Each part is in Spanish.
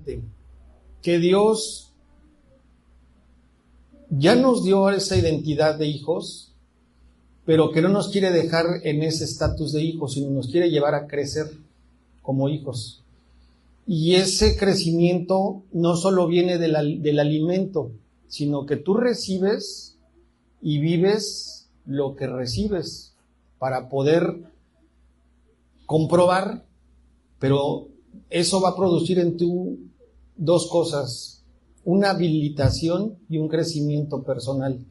importante, que Dios ya nos dio esa identidad de hijos, pero que no nos quiere dejar en ese estatus de hijos, sino nos quiere llevar a crecer como hijos. Y ese crecimiento no solo viene del alimento, sino que tú recibes y vives lo que recibes para poder comprobar, pero eso va a producir en tú dos cosas: una habilitación y un crecimiento personal,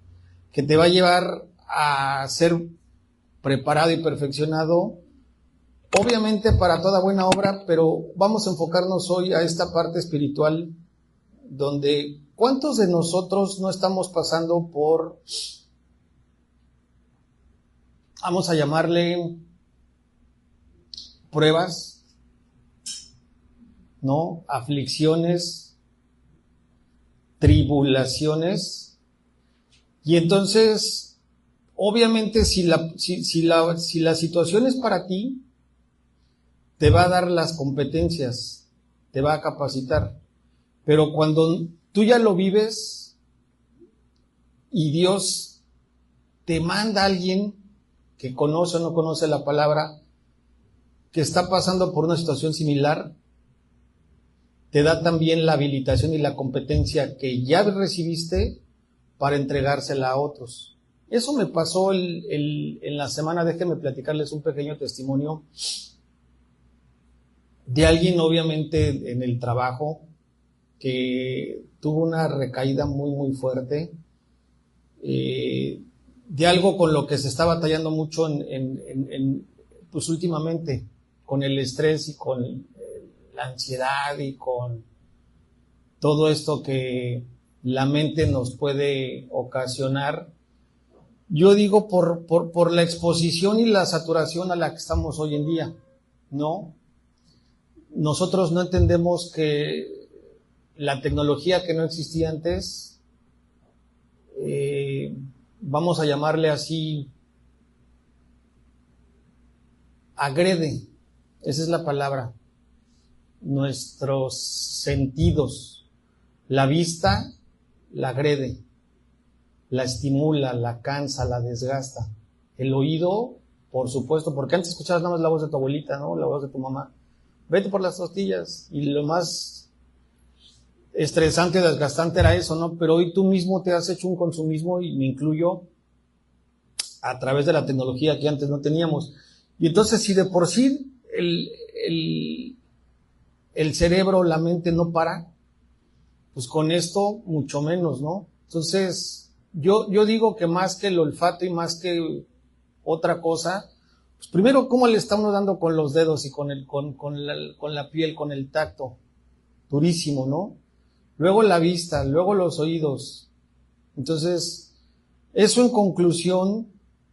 que te va a llevar a ser preparado y perfeccionado, obviamente para toda buena obra, pero vamos a enfocarnos hoy a esta parte espiritual, donde ¿cuántos de nosotros no estamos pasando por, vamos a llamarle, pruebas, ¿no? Aflicciones, tribulaciones? Y entonces, obviamente, si la situación es para ti, te va a dar las competencias, te va a capacitar. Pero cuando tú ya lo vives y Dios te manda a alguien que conoce o no conoce la palabra, que está pasando por una situación similar, te da también la habilitación y la competencia que ya recibiste para entregársela a otros. Eso me pasó en la semana. Déjenme platicarles un pequeño testimonio de alguien, obviamente, en el trabajo, que tuvo una recaída muy, muy fuerte, de algo con lo que se está batallando mucho pues últimamente, con el estrés y con la ansiedad y con todo esto que la mente nos puede ocasionar. Yo digo por la exposición y la saturación a la que estamos hoy en día, ¿no? Nosotros no entendemos que la tecnología que no existía antes, vamos a llamarle así, agrede, esa es la palabra, nuestros sentidos. La vista la agrede, la estimula, la cansa, la desgasta. El oído, por supuesto, porque antes escuchabas nada más la voz de tu abuelita, ¿no? La voz de tu mamá. Vete por las tortillas. Y lo más estresante, desgastante era eso, ¿no? Pero hoy tú mismo te has hecho un consumismo, y me incluyo, a través de la tecnología que antes no teníamos. Y entonces, si de por sí el cerebro, la mente no para, pues con esto mucho menos, ¿no? Entonces, yo digo que más que el olfato y más que otra cosa, pues primero, ¿cómo le está uno dando con los dedos y con la piel, con el tacto? Durísimo, ¿no? Luego la vista, luego los oídos. Entonces, eso en conclusión,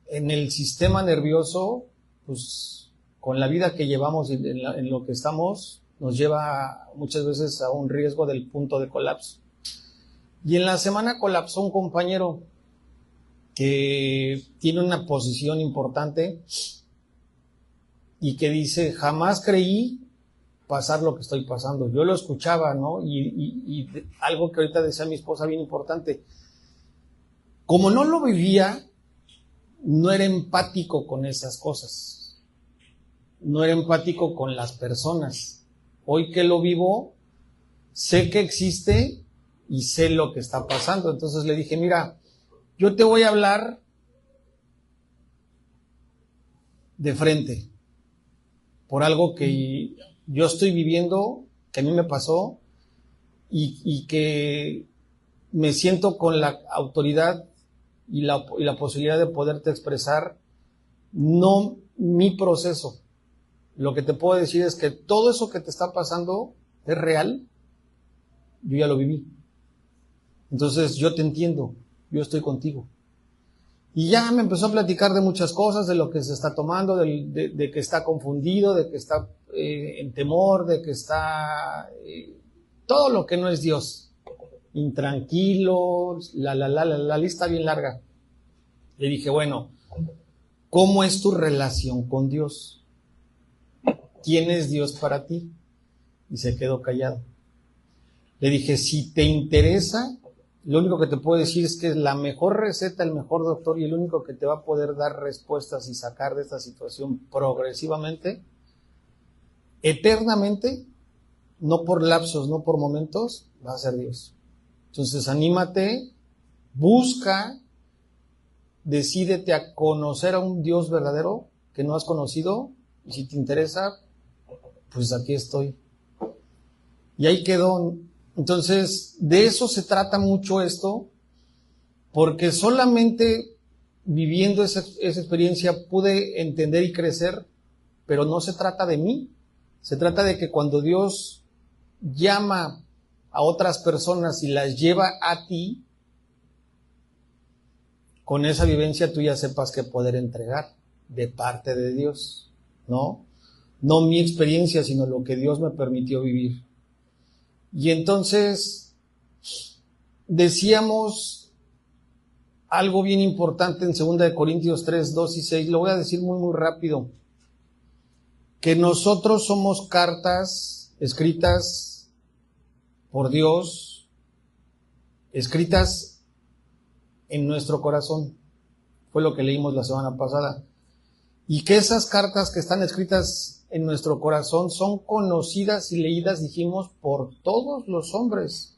en el sistema nervioso, pues con la vida que llevamos y en lo que estamos, nos lleva muchas veces a un riesgo del punto de colapso. Y en la semana colapsó un compañero que tiene una posición importante y que dice: jamás creí pasar lo que estoy pasando. Yo lo escuchaba, ¿no? Y algo que ahorita decía mi esposa bien importante, como no lo vivía, no era empático con esas cosas, no era empático con las personas. Hoy que lo vivo, sé que existe y sé lo que está pasando. Entonces le dije: mira, yo te voy a hablar de frente por algo que yo estoy viviendo, que a mí me pasó, y que me siento con la autoridad y la posibilidad de poderte expresar, no mi proceso. Lo que te puedo decir es que todo eso que te está pasando es real, yo ya lo viví. Entonces yo te entiendo, yo estoy contigo. Y ya me empezó a platicar de muchas cosas, de lo que se está tomando, de que está confundido, de que está en temor, de que está todo lo que no es Dios, intranquilo, la lista bien larga. Le dije: bueno, ¿cómo es tu relación con Dios? ¿Quién es Dios para ti? Y se quedó callado. Le dije, si te interesa, lo único que te puedo decir es que es la mejor receta, el mejor doctor y el único que te va a poder dar respuestas y sacar de esta situación progresivamente, eternamente, no por lapsos, no por momentos, va a ser Dios. Entonces anímate, busca, decídete a conocer a un Dios verdadero que no has conocido, y si te interesa, pues aquí estoy. Y ahí quedó. Entonces, de eso se trata mucho esto, porque solamente viviendo esa experiencia pude entender y crecer, pero no se trata de mí, se trata de que cuando Dios llama a otras personas y las lleva a ti, con esa vivencia tú ya sepas qué poder entregar de parte de Dios, ¿no? No mi experiencia, sino lo que Dios me permitió vivir. Y entonces decíamos algo bien importante en 2 Corintios 3, 2 y 6, lo voy a decir muy rápido, que nosotros somos cartas escritas por Dios, escritas en nuestro corazón, fue lo que leímos la semana pasada, y que esas cartas que están escritas en nuestro corazón son conocidas y leídas, dijimos, por todos los hombres,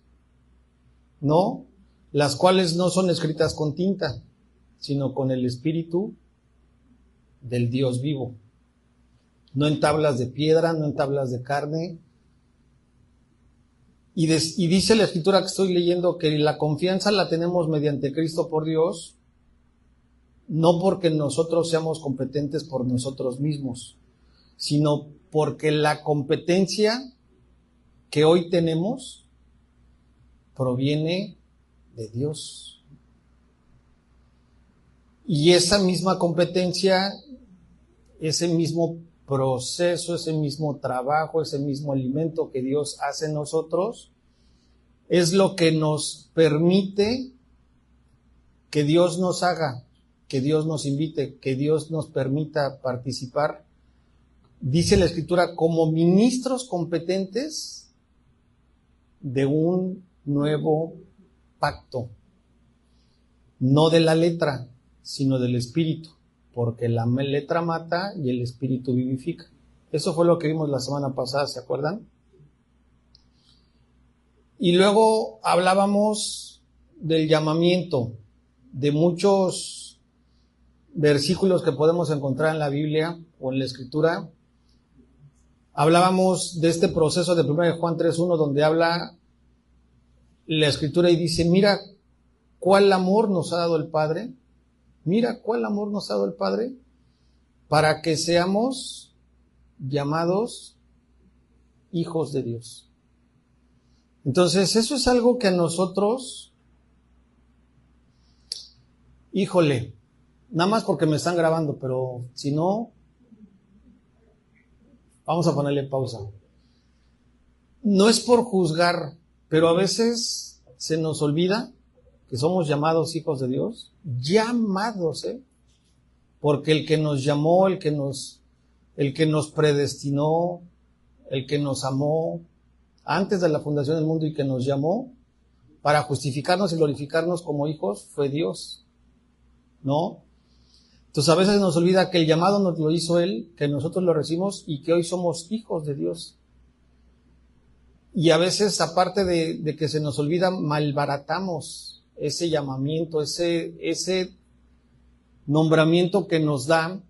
¿no? Las cuales no son escritas con tinta, sino con el Espíritu del Dios vivo. No en tablas de piedra, no en tablas de carne. Y dice la escritura que estoy leyendo que la confianza la tenemos mediante Cristo por Dios, no porque nosotros seamos competentes por nosotros mismos, sino porque la competencia que hoy tenemos proviene de Dios. Y esa misma competencia, ese mismo proceso, ese mismo trabajo, ese mismo alimento que Dios hace en nosotros, es lo que nos permite que Dios nos haga, que Dios nos invite, que Dios nos permita participar. Dice la Escritura, como ministros competentes de un nuevo pacto, no de la letra, sino del Espíritu, porque la letra mata y el Espíritu vivifica. Eso fue lo que vimos la semana pasada, ¿se acuerdan? Y luego hablábamos del llamamiento, de muchos versículos que podemos encontrar en la Biblia o en la Escritura. Hablábamos de este proceso de 1 Juan 3:1, donde habla la Escritura y dice, mira cuál amor nos ha dado el Padre, mira cuál amor nos ha dado el Padre, para que seamos llamados hijos de Dios. Entonces, eso es algo que a nosotros, híjole, nada más porque me están grabando, pero si no, vamos a ponerle pausa. No es por juzgar, pero a veces se nos olvida que somos llamados hijos de Dios, llamados, porque el que nos llamó, el que nos predestinó, el que nos amó antes de la fundación del mundo y que nos llamó para justificarnos y glorificarnos como hijos, fue Dios, ¿no? Entonces a veces nos olvida que el llamado nos lo hizo Él, que nosotros lo recibimos y que hoy somos hijos de Dios. Y a veces, aparte de que se nos olvida, malbaratamos ese llamamiento, ese nombramiento que nos da,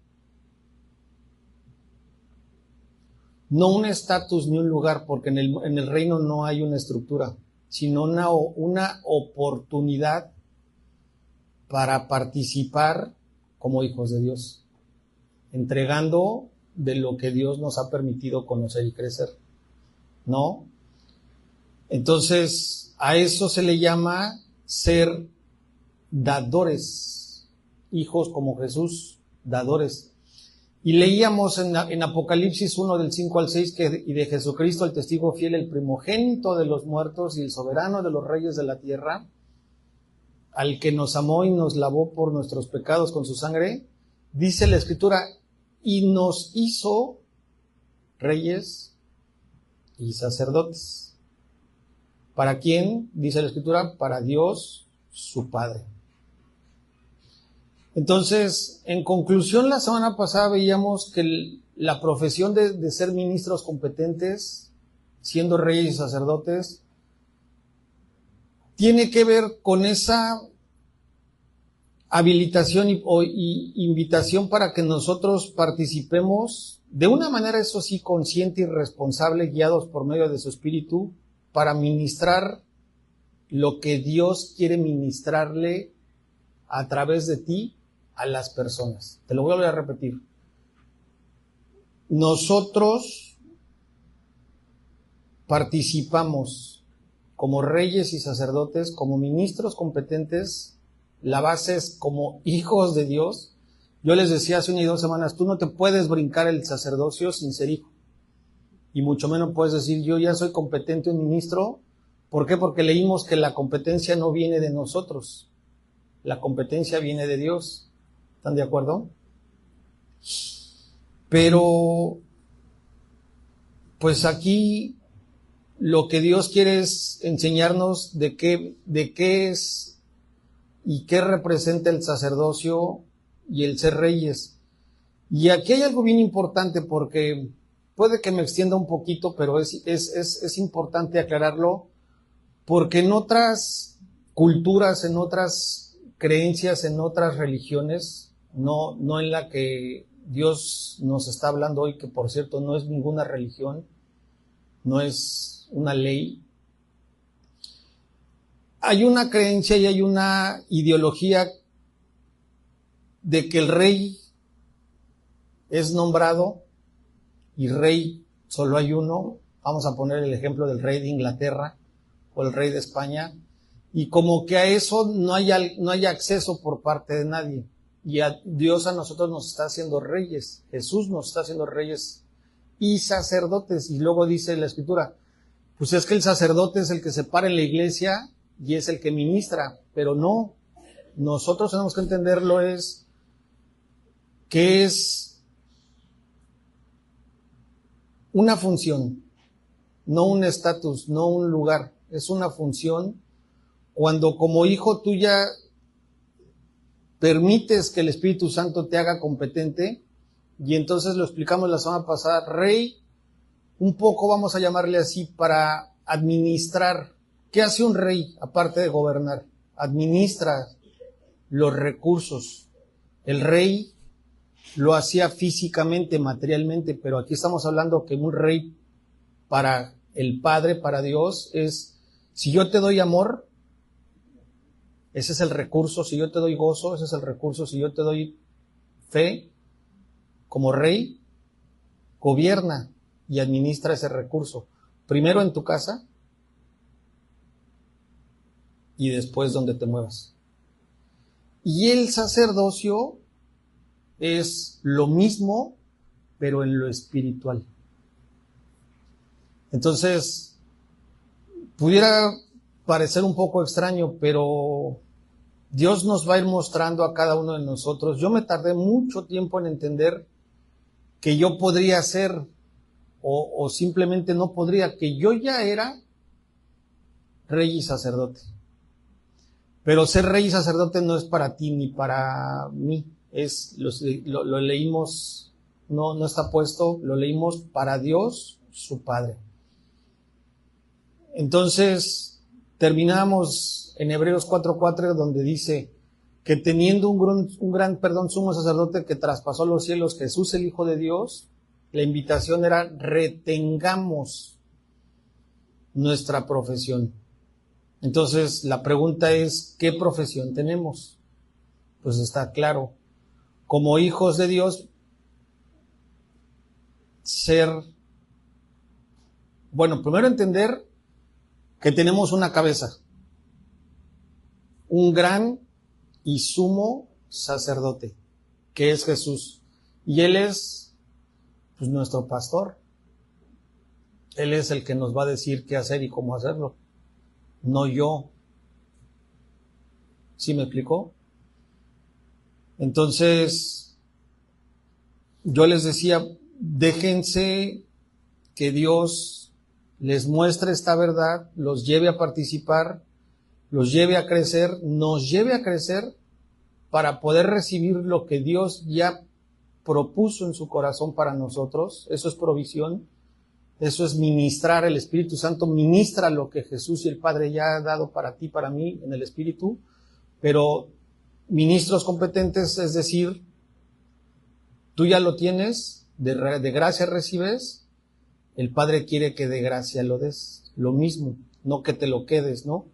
no un estatus ni un lugar, porque en el reino no hay una estructura, sino una oportunidad para participar como hijos de Dios, entregando de lo que Dios nos ha permitido conocer y crecer, ¿no? Entonces, a eso se le llama ser dadores, hijos como Jesús, dadores. Y leíamos en Apocalipsis 1 del 5 al 6 y de Jesucristo el testigo fiel, el primogénito de los muertos y el soberano de los reyes de la tierra, al que nos amó y nos lavó por nuestros pecados con su sangre, dice la Escritura, y nos hizo reyes y sacerdotes. ¿Para quién? Dice la Escritura, para Dios, su Padre. Entonces, en conclusión, la semana pasada veíamos que la profesión de ser ministros competentes, siendo reyes y sacerdotes, tiene que ver con esa habilitación y invitación para que nosotros participemos de una manera, eso sí, consciente y responsable, guiados por medio de su Espíritu, para ministrar lo que Dios quiere ministrarle a través de ti a las personas. Te lo voy a repetir. Nosotros participamos como reyes y sacerdotes, como ministros competentes. La base es como hijos de Dios. Yo les decía hace 1 y 2 semanas, tú no te puedes brincar el sacerdocio sin ser hijo. Y mucho menos puedes decir, yo ya soy competente un ministro. ¿Por qué? Porque leímos que la competencia no viene de nosotros. La competencia viene de Dios. ¿Están de acuerdo? Pero, pues aquí lo que Dios quiere es enseñarnos de qué es y qué representa el sacerdocio y el ser reyes. Y aquí hay algo bien importante, porque puede que me extienda un poquito, pero es importante aclararlo, porque en otras culturas, en otras creencias, en otras religiones, no en la que Dios nos está hablando hoy, que por cierto no es ninguna religión, no es una ley. Hay una creencia y hay una ideología de que el rey es nombrado y rey solo hay uno. Vamos a poner el ejemplo del rey de Inglaterra o el rey de España, y como que a eso no hay acceso por parte de nadie. Y Dios a nosotros nos está haciendo reyes, Jesús nos está haciendo reyes y sacerdotes. Y luego dice la Escritura, pues es que el sacerdote es el que se para en la iglesia y es el que ministra, pero no, nosotros tenemos que entenderlo que es una función, no un estatus, no un lugar, es una función. Cuando como hijo tú ya permites que el Espíritu Santo te haga competente, y entonces lo explicamos la semana pasada, rey, un poco vamos a llamarle así, para administrar. ¿Qué hace un rey aparte de gobernar? Administra los recursos. El rey lo hacía físicamente, materialmente, pero aquí estamos hablando que un rey para el Padre, para Dios, es, si yo te doy amor, ese es el recurso. Si yo te doy gozo, ese es el recurso. Si yo te doy fe, como rey, gobierna y administra ese recurso. Primero en tu casa y después donde te muevas. Y el sacerdocio es lo mismo, pero en lo espiritual. Entonces, pudiera parecer un poco extraño, pero Dios nos va a ir mostrando a cada uno de nosotros. Yo me tardé mucho tiempo en entender que yo podría ser, o simplemente no podría, que yo ya era rey y sacerdote. Pero ser rey y sacerdote no es para ti ni para mí. Lo leímos, no está puesto, lo leímos para Dios, su Padre. Entonces, terminamos en Hebreos 4:4, donde dice que teniendo un gran sumo sacerdote que traspasó los cielos, Jesús el Hijo de Dios, la invitación era retengamos nuestra profesión. Entonces, la pregunta es, ¿qué profesión tenemos? Pues está claro, como hijos de Dios, primero entender que tenemos una cabeza, un gran y sumo sacerdote, que es Jesús. Y Él es, pues, nuestro pastor. Él es el que nos va a decir qué hacer y cómo hacerlo, no yo. ¿Sí me explicó? Entonces, yo les decía, déjense que Dios les muestre esta verdad, los lleve a participar, los lleve a crecer, nos lleve a crecer para poder recibir lo que Dios ya propuso en su corazón para nosotros. Eso es provisión, eso es ministrar. El Espíritu Santo ministra lo que Jesús y el Padre ya han dado para ti, para mí, en el Espíritu, pero ministros competentes, es decir, tú ya lo tienes, de gracia recibes, el Padre quiere que de gracia lo des, lo mismo, no que te lo quedes, ¿no?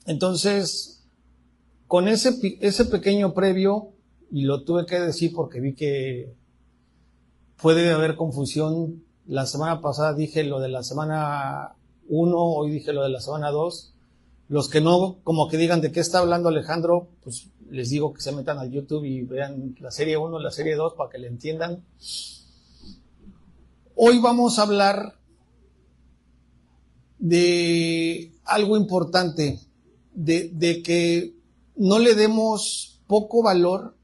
Entonces, con ese pequeño previo, y lo tuve que decir porque vi que puede haber confusión. La semana pasada dije lo de la semana 1, hoy dije lo de la semana 2. Los que no, como que digan de qué está hablando Alejandro, pues les digo que se metan al YouTube y vean la serie 1, la serie 2 para que le entiendan. Hoy vamos a hablar de algo importante, de que no le demos poco valor,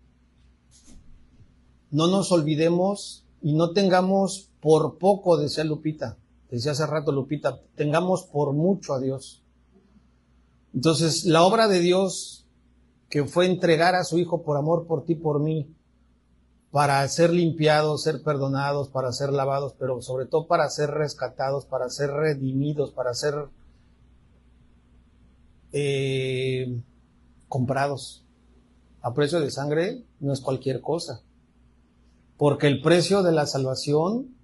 no nos olvidemos y no tengamos por poco, decía Lupita, decía hace rato Lupita, tengamos por mucho a Dios. Entonces, la obra de Dios, que fue entregar a su Hijo por amor por ti, por mí, para ser limpiados, ser perdonados, para ser lavados, pero sobre todo para ser rescatados, para ser redimidos, para ser comprados a precio de sangre, no es cualquier cosa. Porque el precio de la salvación,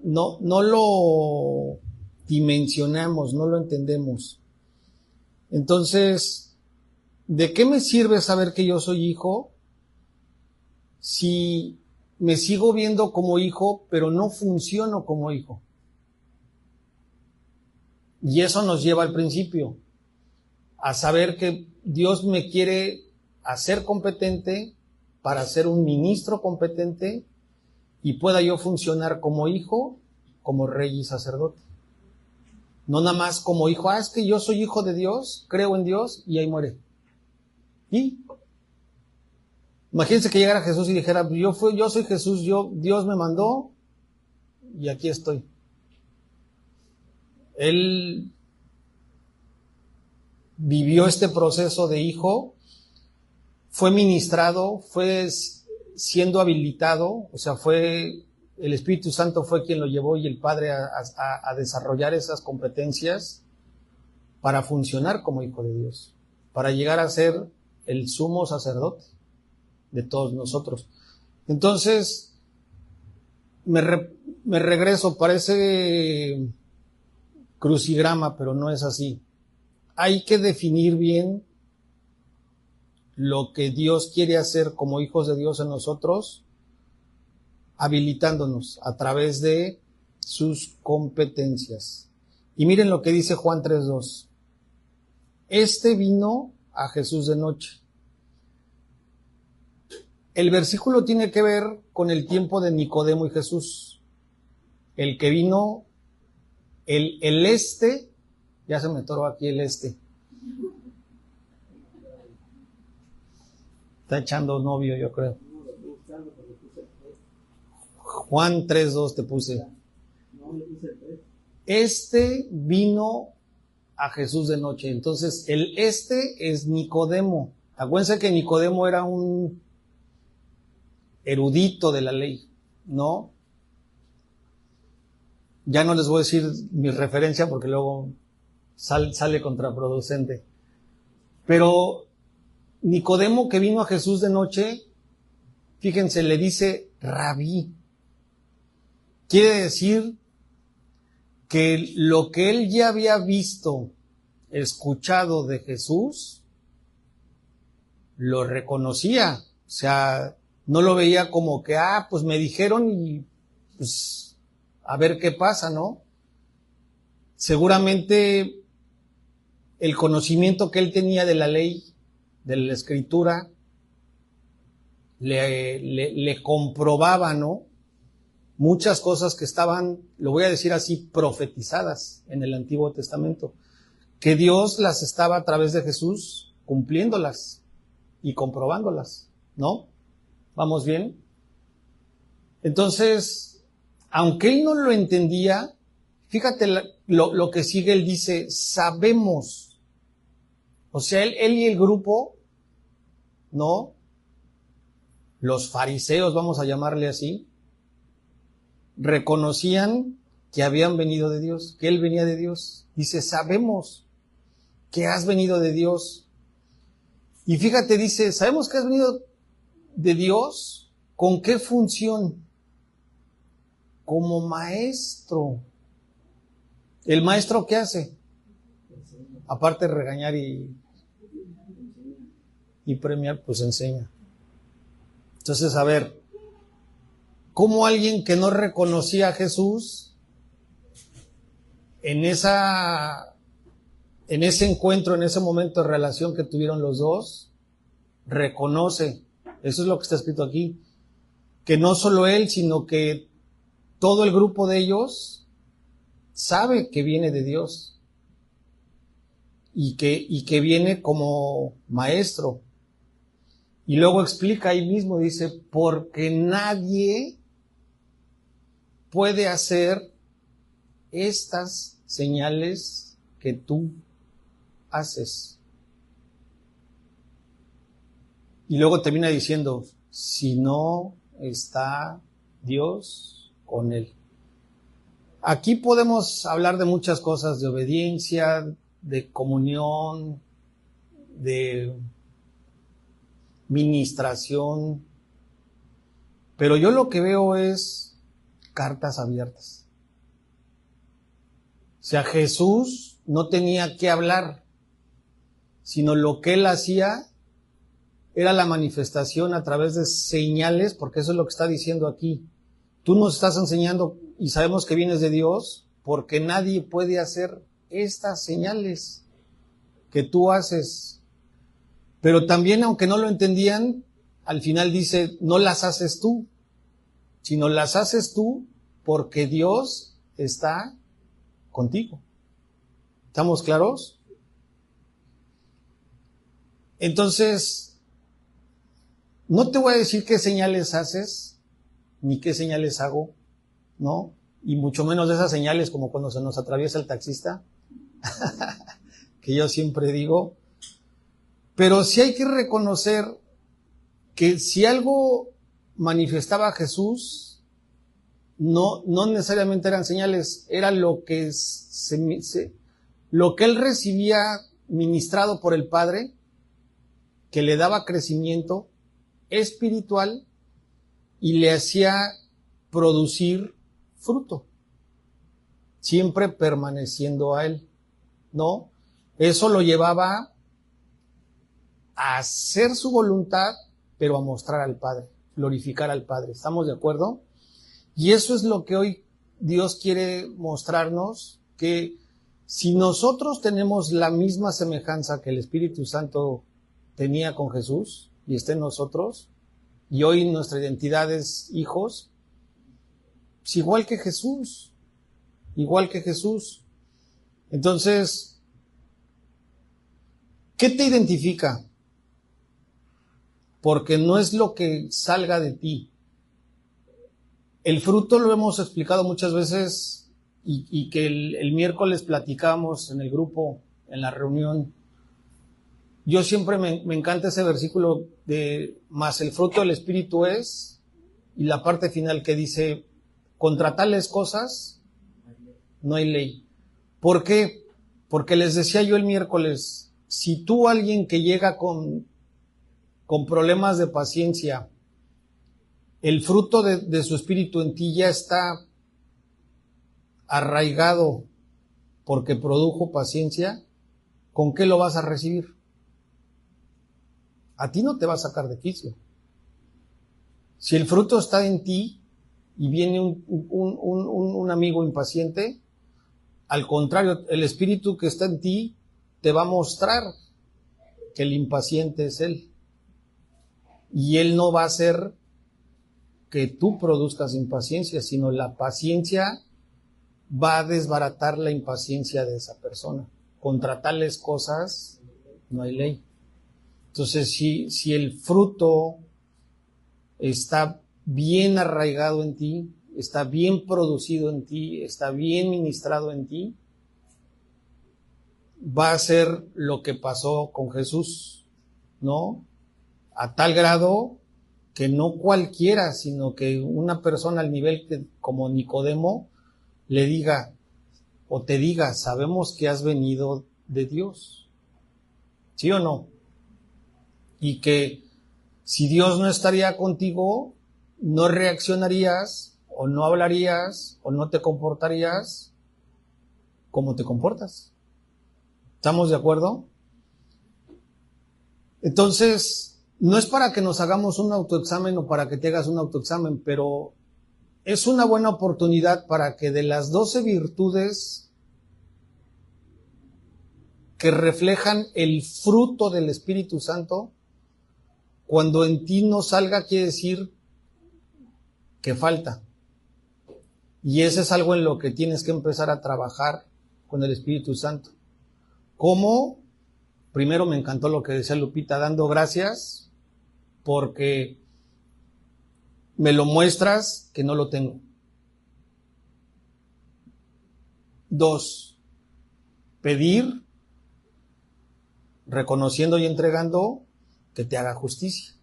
no lo dimensionamos, no lo entendemos. Entonces, ¿de qué me sirve saber que yo soy hijo si me sigo viendo como hijo, pero no funciono como hijo? Y eso nos lleva al principio, a saber que Dios me quiere hacer competente para ser un ministro competente y pueda yo funcionar como hijo, como rey y sacerdote. No nada más como hijo, es que yo soy hijo de Dios, creo en Dios y ahí muere. ¿Y? Imagínense que llegara Jesús y dijera, yo soy Jesús, Dios me mandó y aquí estoy. Él vivió este proceso de hijo, fue ministrado, fue siendo habilitado, o sea, el Espíritu Santo fue quien lo llevó y el Padre a desarrollar esas competencias para funcionar como hijo de Dios, para llegar a ser el sumo sacerdote de todos nosotros. Entonces, me regreso, parece crucigrama, pero no es así. Hay que definir bien lo que Dios quiere hacer como hijos de Dios en nosotros, habilitándonos a través de sus competencias. Y miren lo que dice Juan 3:2. Este vino a Jesús de noche. El versículo tiene que ver con el tiempo de Nicodemo y Jesús. El que vino, ya se me atoró aquí el Está echando novio, yo creo. Juan 3:2 te puse. Este vino a Jesús de noche. Entonces, es Nicodemo. Acuérdense que Nicodemo era un erudito de la ley, ¿no? Ya no les voy a decir mi referencia porque luego sale contraproducente. Pero Nicodemo, que vino a Jesús de noche, fíjense, le dice Rabí. Quiere decir que lo que él ya había visto, escuchado de Jesús, lo reconocía. O sea, no lo veía como que, pues me dijeron y pues a ver qué pasa, ¿no? Seguramente el conocimiento que él tenía de la ley, de la escritura, le comprobaba, ¿no? Muchas cosas que estaban, lo voy a decir así, profetizadas en el Antiguo Testamento, que Dios las estaba a través de Jesús cumpliéndolas y comprobándolas, ¿no? ¿Vamos bien? Entonces, aunque él no lo entendía, fíjate lo que sigue, él dice, sabemos. O sea, él y el grupo, ¿no? Los fariseos, vamos a llamarle así, reconocían que habían venido de Dios, que él venía de Dios. Dice, sabemos que has venido de Dios. Y fíjate, dice, sabemos que has venido de Dios, ¿con qué función? Como maestro. ¿El maestro qué hace? Aparte de regañar y premiar, pues enseña. Entonces, a ver, ¿cómo alguien que no reconocía a Jesús en ese encuentro, en ese momento de relación que tuvieron los dos, reconoce? Eso es lo que está escrito aquí, que no solo él, sino que todo el grupo de ellos sabe que viene de Dios y que viene como maestro. Y luego explica ahí mismo, dice, porque nadie puede hacer estas señales que tú haces. Y luego termina diciendo, si no está Dios con él. Aquí podemos hablar de muchas cosas, de obediencia, de comunión, de ministración, pero yo lo que veo es cartas abiertas. O sea, Jesús no tenía que hablar, sino lo que él hacía era la manifestación a través de señales, porque eso es lo que está diciendo aquí. Tú nos estás enseñando y sabemos que vienes de Dios, porque nadie puede hacer estas señales que tú haces. Pero también, aunque no lo entendían, al final dice, no las haces tú, sino las haces tú porque Dios está contigo. ¿Estamos claros? Entonces, no te voy a decir qué señales haces, ni qué señales hago, ¿no? Y mucho menos de esas señales como cuando se nos atraviesa el taxista, que yo siempre digo. Pero sí hay que reconocer que si algo manifestaba a Jesús, no necesariamente eran señales, era lo que lo que él recibía ministrado por el Padre, que le daba crecimiento espiritual y le hacía producir fruto, siempre permaneciendo a él, ¿no? Eso lo llevaba a hacer su voluntad, pero a mostrar al Padre, glorificar al Padre. ¿Estamos de acuerdo? Y eso es lo que hoy Dios quiere mostrarnos, que si nosotros tenemos la misma semejanza que el Espíritu Santo tenía con Jesús y está en nosotros, y hoy nuestra identidad es hijos, pues igual que Jesús. Entonces, ¿qué te identifica? Porque no es lo que salga de ti. El fruto lo hemos explicado muchas veces y que el miércoles platicamos en el grupo, en la reunión. Yo siempre me encanta ese versículo de más el fruto del Espíritu es, y la parte final que dice, contra tales cosas no hay ley. ¿Por qué? Porque les decía yo el miércoles, si tú alguien que llega con problemas de paciencia, el fruto de su espíritu en ti ya está arraigado porque produjo paciencia, ¿con qué lo vas a recibir? A ti no te va a sacar de quicio. Si el fruto está en ti y viene un amigo impaciente, al contrario, el espíritu que está en ti te va a mostrar que el impaciente es él. Y él no va a hacer que tú produzcas impaciencia, sino la paciencia va a desbaratar la impaciencia de esa persona. Contra tales cosas no hay ley. Entonces, si el fruto está bien arraigado en ti, está bien producido en ti, está bien ministrado en ti, va a ser lo que pasó con Jesús, ¿no? A tal grado que no cualquiera, sino que una persona al nivel que, como Nicodemo, le diga o te diga, sabemos que has venido de Dios, ¿sí o no? Y que si Dios no estaría contigo, no reaccionarías o no hablarías o no te comportarías como te comportas. ¿Estamos de acuerdo? Entonces, no es para que nos hagamos un autoexamen o para que te hagas un autoexamen, pero es una buena oportunidad para que de las 12 virtudes que reflejan el fruto del Espíritu Santo, cuando en ti no salga, quiere decir que falta. Y ese es algo en lo que tienes que empezar a trabajar con el Espíritu Santo. ¿Cómo? Primero me encantó lo que decía Lupita, dando gracias porque me lo muestras que no lo tengo. 2, pedir, reconociendo y entregando que te haga justicia,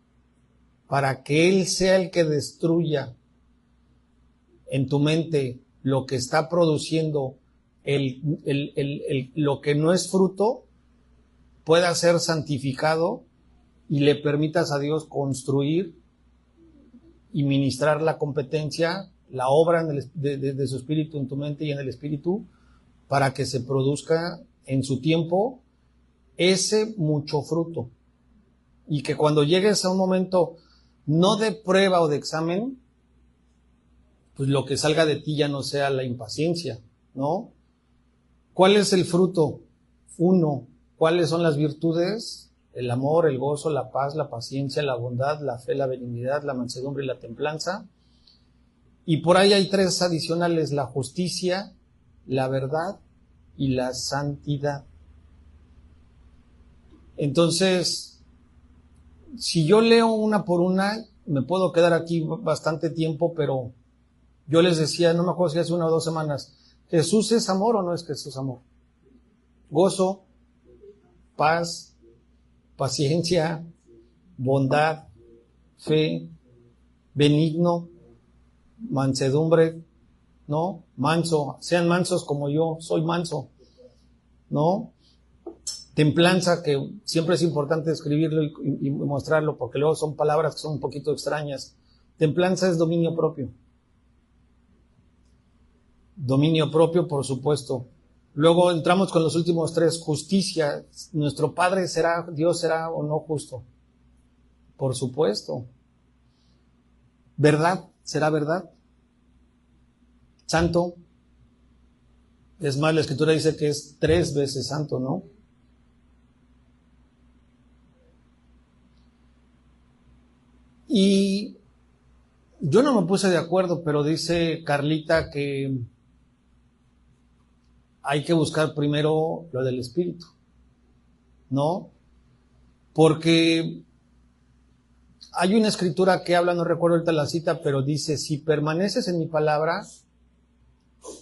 para que Él sea el que destruya en tu mente lo que está produciendo, lo que no es fruto, pueda ser santificado y le permitas a Dios construir y ministrar la competencia, la obra de su espíritu en tu mente y en el espíritu, para que se produzca en su tiempo ese mucho fruto. Y que cuando llegues a un momento no de prueba o de examen, pues lo que salga de ti ya no sea la impaciencia, ¿no? ¿Cuál es el fruto? 1. ¿Cuáles son las virtudes? El amor, el gozo, la paz, la paciencia, la bondad, la fe, la benignidad, la mansedumbre y la templanza. Y por ahí hay 3 adicionales: la justicia, la verdad y la santidad. Entonces, si yo leo una por una, me puedo quedar aquí bastante tiempo, pero yo les decía, no me acuerdo si hace 1 o 2 semanas, ¿Jesús es amor o no es Jesús amor? Gozo, paz, paciencia, bondad, fe, benigno, mansedumbre, ¿no? Manso, sean mansos como yo soy manso, ¿no? Templanza, que siempre es importante escribirlo y mostrarlo, porque luego son palabras que son un poquito extrañas. Templanza es dominio propio. Dominio propio, por supuesto. Luego entramos con los últimos 3. Justicia. ¿Nuestro Padre será, Dios será o no justo? Por supuesto. ¿Verdad? ¿Será verdad? Santo. Es más, la Escritura dice que es 3 veces santo, ¿no? Y yo no me puse de acuerdo, pero dice Carlita que hay que buscar primero lo del Espíritu, ¿no? Porque hay una escritura que habla, no recuerdo ahorita la cita, pero dice, si permaneces en mi palabra,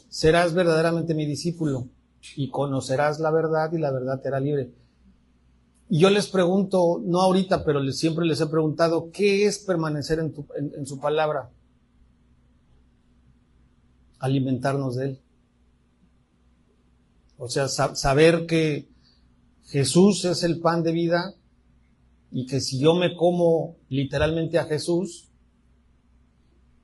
serás verdaderamente mi discípulo y conocerás la verdad y la verdad te hará libre. Y yo les pregunto, no ahorita, pero siempre les he preguntado, ¿qué es permanecer en su palabra? Alimentarnos de Él. O sea, saber que Jesús es el pan de vida y que si yo me como literalmente a Jesús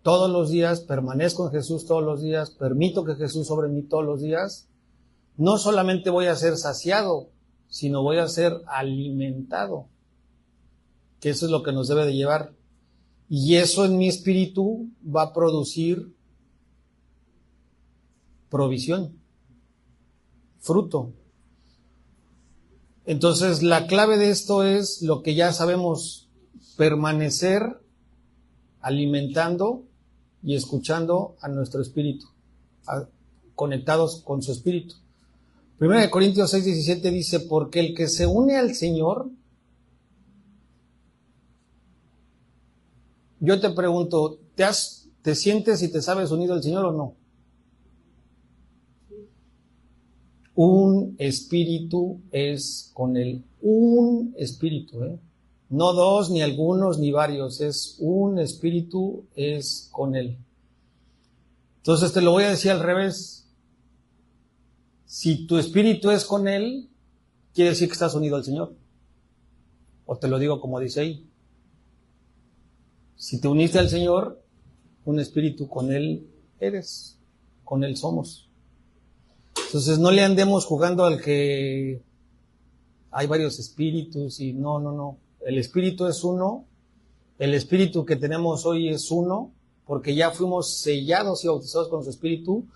todos los días, permanezco en Jesús todos los días, permito que Jesús sobre mí todos los días, no solamente voy a ser saciado, sino voy a ser alimentado, que eso es lo que nos debe de llevar. Y eso en mi espíritu va a producir provisión, fruto. Entonces, la clave de esto es lo que ya sabemos, permanecer alimentando y escuchando a nuestro espíritu, conectados con su espíritu. 1 Corintios 6:17 dice, porque el que se une al Señor, yo te pregunto, ¿Te sientes y te sabes unido al Señor o no? Un espíritu es con Él. Un espíritu, ¿eh? No dos, ni algunos, ni varios. Es un espíritu es con Él. Entonces te lo voy a decir al revés. Si tu espíritu es con Él, quiere decir que estás unido al Señor. O te lo digo como dice ahí. Si te uniste al Señor, un espíritu con Él eres. Con Él somos. Entonces no le andemos jugando al que hay varios espíritus y no. El espíritu es uno. El espíritu que tenemos hoy es uno, porque ya fuimos sellados y bautizados con su espíritu.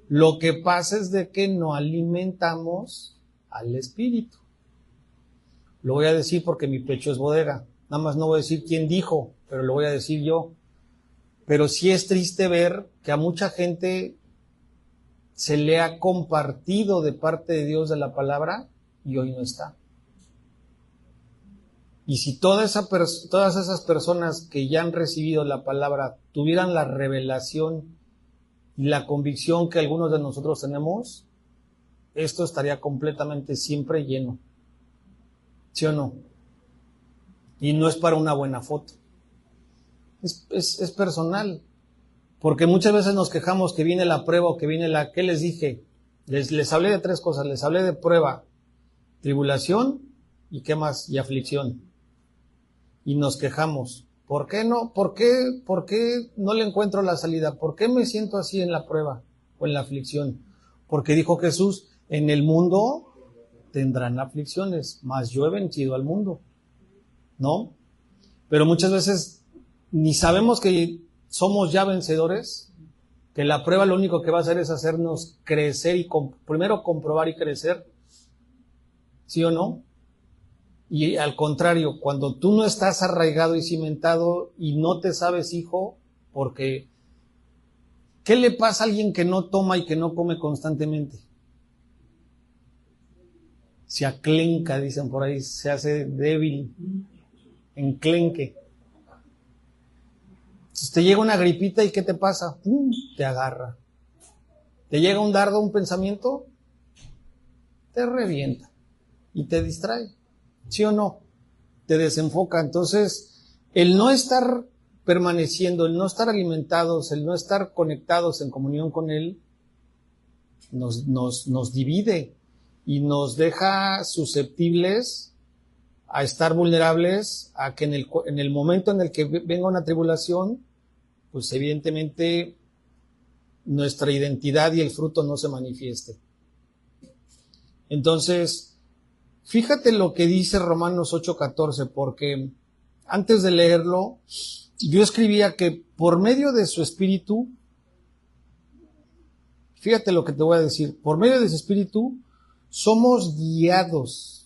Lo que pasa es de que no alimentamos al espíritu. Lo voy a decir porque mi pecho es bodega. Nada más no voy a decir quién dijo, pero lo voy a decir yo. Pero sí es triste ver que a mucha gente se le ha compartido de parte de Dios de la palabra y hoy no está. Y si todas esas personas que ya han recibido la palabra tuvieran la revelación y la convicción que algunos de nosotros tenemos, esto estaría completamente siempre lleno. ¿Sí o no? Y no es para una buena foto. Es personal. Porque muchas veces nos quejamos que viene la prueba o que viene la... ¿Qué les dije? Les hablé de 3 cosas. Les hablé de prueba, tribulación y ¿qué más? Y aflicción. Y nos quejamos. ¿Por qué no? ¿Por qué no le encuentro la salida? ¿Por qué me siento así en la prueba o en la aflicción? Porque dijo Jesús, en el mundo tendrán aflicciones, mas yo he vencido al mundo. ¿No? Pero muchas veces ni sabemos que somos ya vencedores, que la prueba lo único que va a hacer es hacernos crecer y primero comprobar y crecer, ¿sí o no? Y al contrario, cuando tú no estás arraigado y cimentado y no te sabes hijo, porque ¿qué le pasa a alguien que no toma y que no come constantemente? Se aclenca, dicen por ahí, se hace débil, enclenque. Entonces te llega una gripita y ¿qué te pasa? Te agarra. Te llega un dardo, un pensamiento, te revienta y te distrae. ¿Sí o no? Te desenfoca. Entonces, el no estar permaneciendo, el no estar alimentados, el no estar conectados en comunión con Él, nos divide y nos deja susceptibles a estar vulnerables, a que en el momento en el que venga una tribulación, pues evidentemente nuestra identidad y el fruto no se manifieste. Entonces, fíjate lo que dice Romanos 8:14, porque antes de leerlo, yo escribía que por medio de su espíritu, fíjate lo que te voy a decir, por medio de su espíritu somos guiados.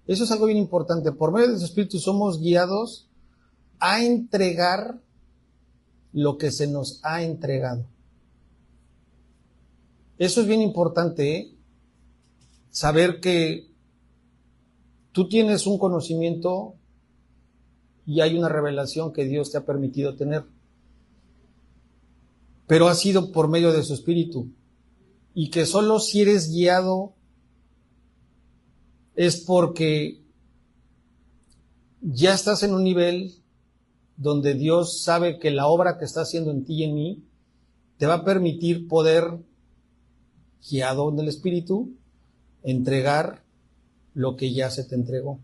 Eso es algo bien importante. Por medio de su espíritu somos guiados a entregar lo que se nos ha entregado. Eso es bien importante, ¿eh? Saber que tú tienes un conocimiento y hay una revelación que Dios te ha permitido tener. Pero ha sido por medio de su espíritu. Y que solo si eres guiado es porque ya estás en un nivel donde Dios sabe que la obra que está haciendo en ti y en mí te va a permitir poder, guiado en el espíritu, entregar lo que ya se te entregó.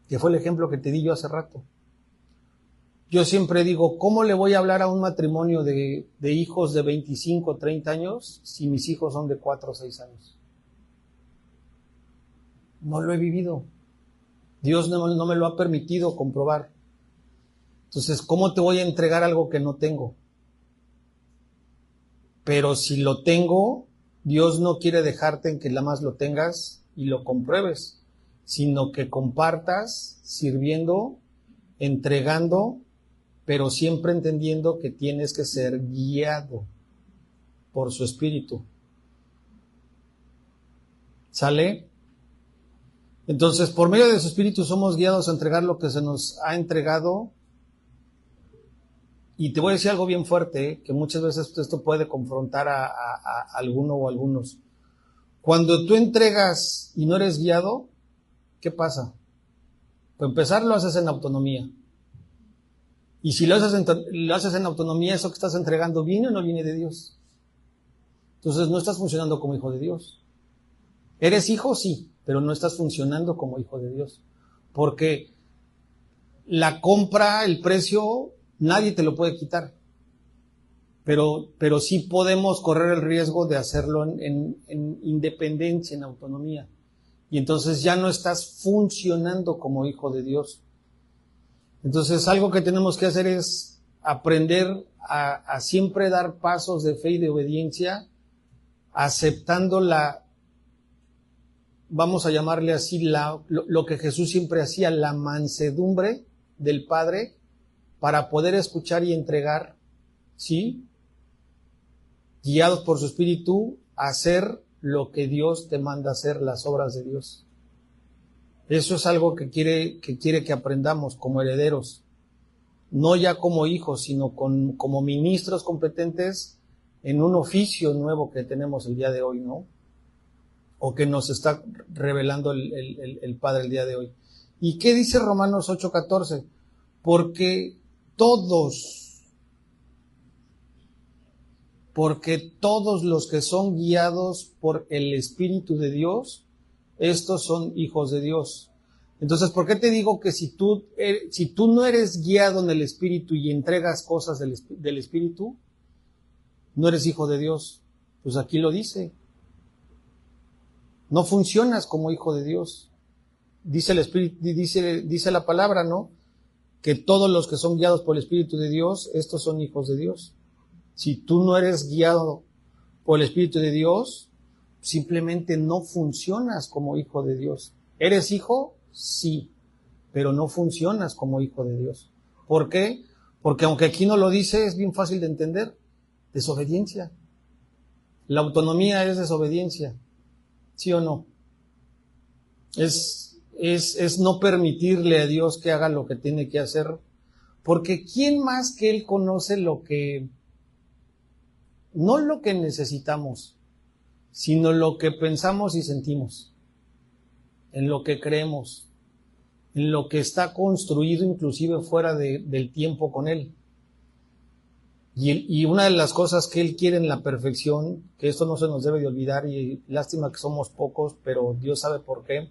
Que fue el ejemplo que te di yo hace rato. Yo siempre digo, ¿cómo le voy a hablar a un matrimonio de hijos de 25, 30 años si mis hijos son de 4 o 6 años? No lo he vivido. Dios no me lo ha permitido comprobar. Entonces, ¿cómo te voy a entregar algo que no tengo? Pero si lo tengo, Dios no quiere dejarte en que nada más lo tengas y lo compruebes, sino que compartas, sirviendo, entregando, pero siempre entendiendo que tienes que ser guiado por su espíritu. ¿Sale? Entonces, por medio de su espíritu somos guiados a entregar lo que se nos ha entregado Y te voy a decir algo bien fuerte, que muchas veces esto puede confrontar a alguno o algunos. Cuando tú entregas y no eres guiado, ¿qué pasa? Para empezar, lo haces en autonomía. Y si lo haces en autonomía, eso que estás entregando, ¿viene o no viene de Dios? Entonces no estás funcionando como hijo de Dios. ¿Eres hijo? Sí, pero no estás funcionando como hijo de Dios. Porque la compra, el precio, nadie te lo puede quitar. Pero sí podemos correr el riesgo de hacerlo en independencia, en autonomía. Y entonces ya no estás funcionando como hijo de Dios. Entonces algo que tenemos que hacer es aprender a siempre dar pasos de fe y de obediencia, aceptando vamos a llamarle así, lo que Jesús siempre hacía, la mansedumbre del Padre, para poder escuchar y entregar, ¿sí?, guiados por su Espíritu, hacer lo que Dios te manda hacer, las obras de Dios. Eso es algo que quiere que aprendamos como herederos, no ya como hijos, sino como ministros competentes en un oficio nuevo que tenemos el día de hoy, ¿no? O que nos está revelando el Padre el día de hoy. ¿Y qué dice Romanos 8:14? Porque todos los que son guiados por el Espíritu de Dios, estos son hijos de Dios. Entonces, ¿por qué te digo que si tú no eres guiado en el Espíritu y entregas cosas del Espíritu, no eres hijo de Dios? Pues aquí lo dice. No funcionas como hijo de Dios. Dice el Espíritu, dice la palabra, ¿no?, que todos los que son guiados por el Espíritu de Dios, estos son hijos de Dios. Si tú no eres guiado por el Espíritu de Dios, simplemente no funcionas como hijo de Dios. ¿Eres hijo? Sí, pero no funcionas como hijo de Dios. ¿Por qué? Porque aunque aquí no lo dice, es bien fácil de entender. Desobediencia. La autonomía es desobediencia. ¿Sí o no? Es no permitirle a Dios que haga lo que tiene que hacer. Porque ¿quién más que Él conoce no lo que necesitamos, sino lo que pensamos y sentimos, en lo que creemos, en lo que está construido inclusive fuera del tiempo con Él? Y una de las cosas que Él quiere en la perfección, que esto no se nos debe de olvidar, y lástima que somos pocos, pero Dios sabe por qué,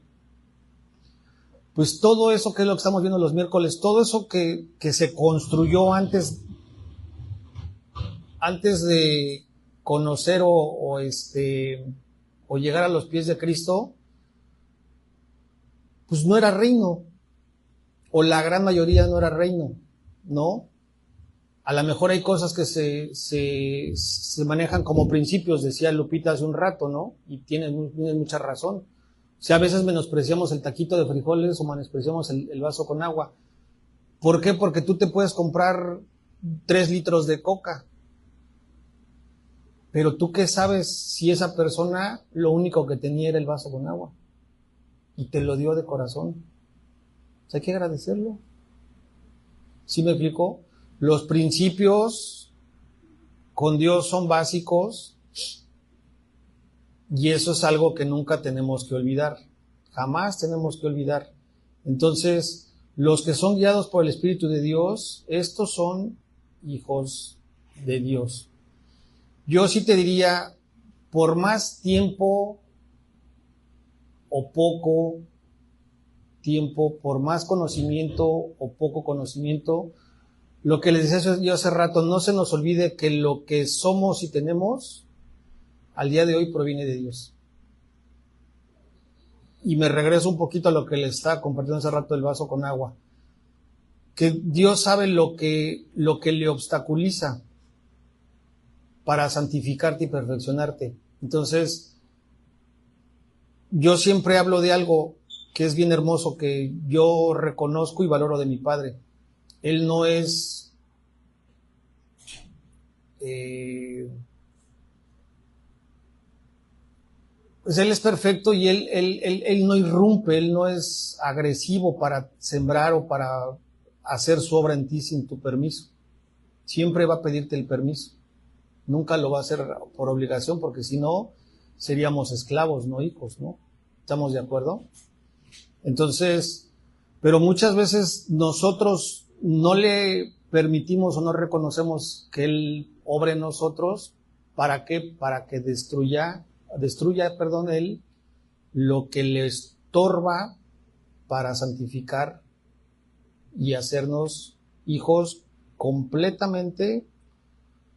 pues todo eso que es lo que estamos viendo los miércoles, todo eso que se construyó antes de conocer o llegar a los pies de Cristo, pues no era reino, o la gran mayoría no era reino, ¿no? A lo mejor hay cosas que se manejan como principios, decía Lupita hace un rato, ¿no? Y tienes mucha razón. O sea, a veces menospreciamos el taquito de frijoles o menospreciamos el vaso con agua. ¿Por qué? Porque tú te puedes comprar 3 litros de coca. Pero tú qué sabes si esa persona lo único que tenía era el vaso con agua y te lo dio de corazón. O sea, hay que agradecerlo. ¿Sí me explico? Los principios con Dios son básicos y eso es algo que nunca tenemos que olvidar. Jamás tenemos que olvidar. Entonces, los que son guiados por el Espíritu de Dios, estos son hijos de Dios. Yo sí te diría, por más tiempo o poco tiempo, por más conocimiento o poco conocimiento, lo que les decía yo hace rato, no se nos olvide que lo que somos y tenemos al día de hoy proviene de Dios. Y me regreso un poquito a lo que les estaba compartiendo hace rato, el vaso con agua. Que Dios sabe lo que le obstaculiza para santificarte y perfeccionarte. Entonces, yo siempre hablo de algo que es bien hermoso, que yo reconozco y valoro de mi padre. Él no es pues él es perfecto y él no irrumpe, él no es agresivo para sembrar o para hacer su obra en ti sin tu permiso. siempre va a pedirte el permiso. Nunca lo va a hacer por obligación, porque si no, seríamos esclavos, no hijos, ¿no? ¿Estamos de acuerdo? Entonces, pero muchas veces nosotros no le permitimos o no reconocemos que Él obre en nosotros. ¿Para qué? Para que destruya, Él lo que le estorba para santificar y hacernos hijos completamente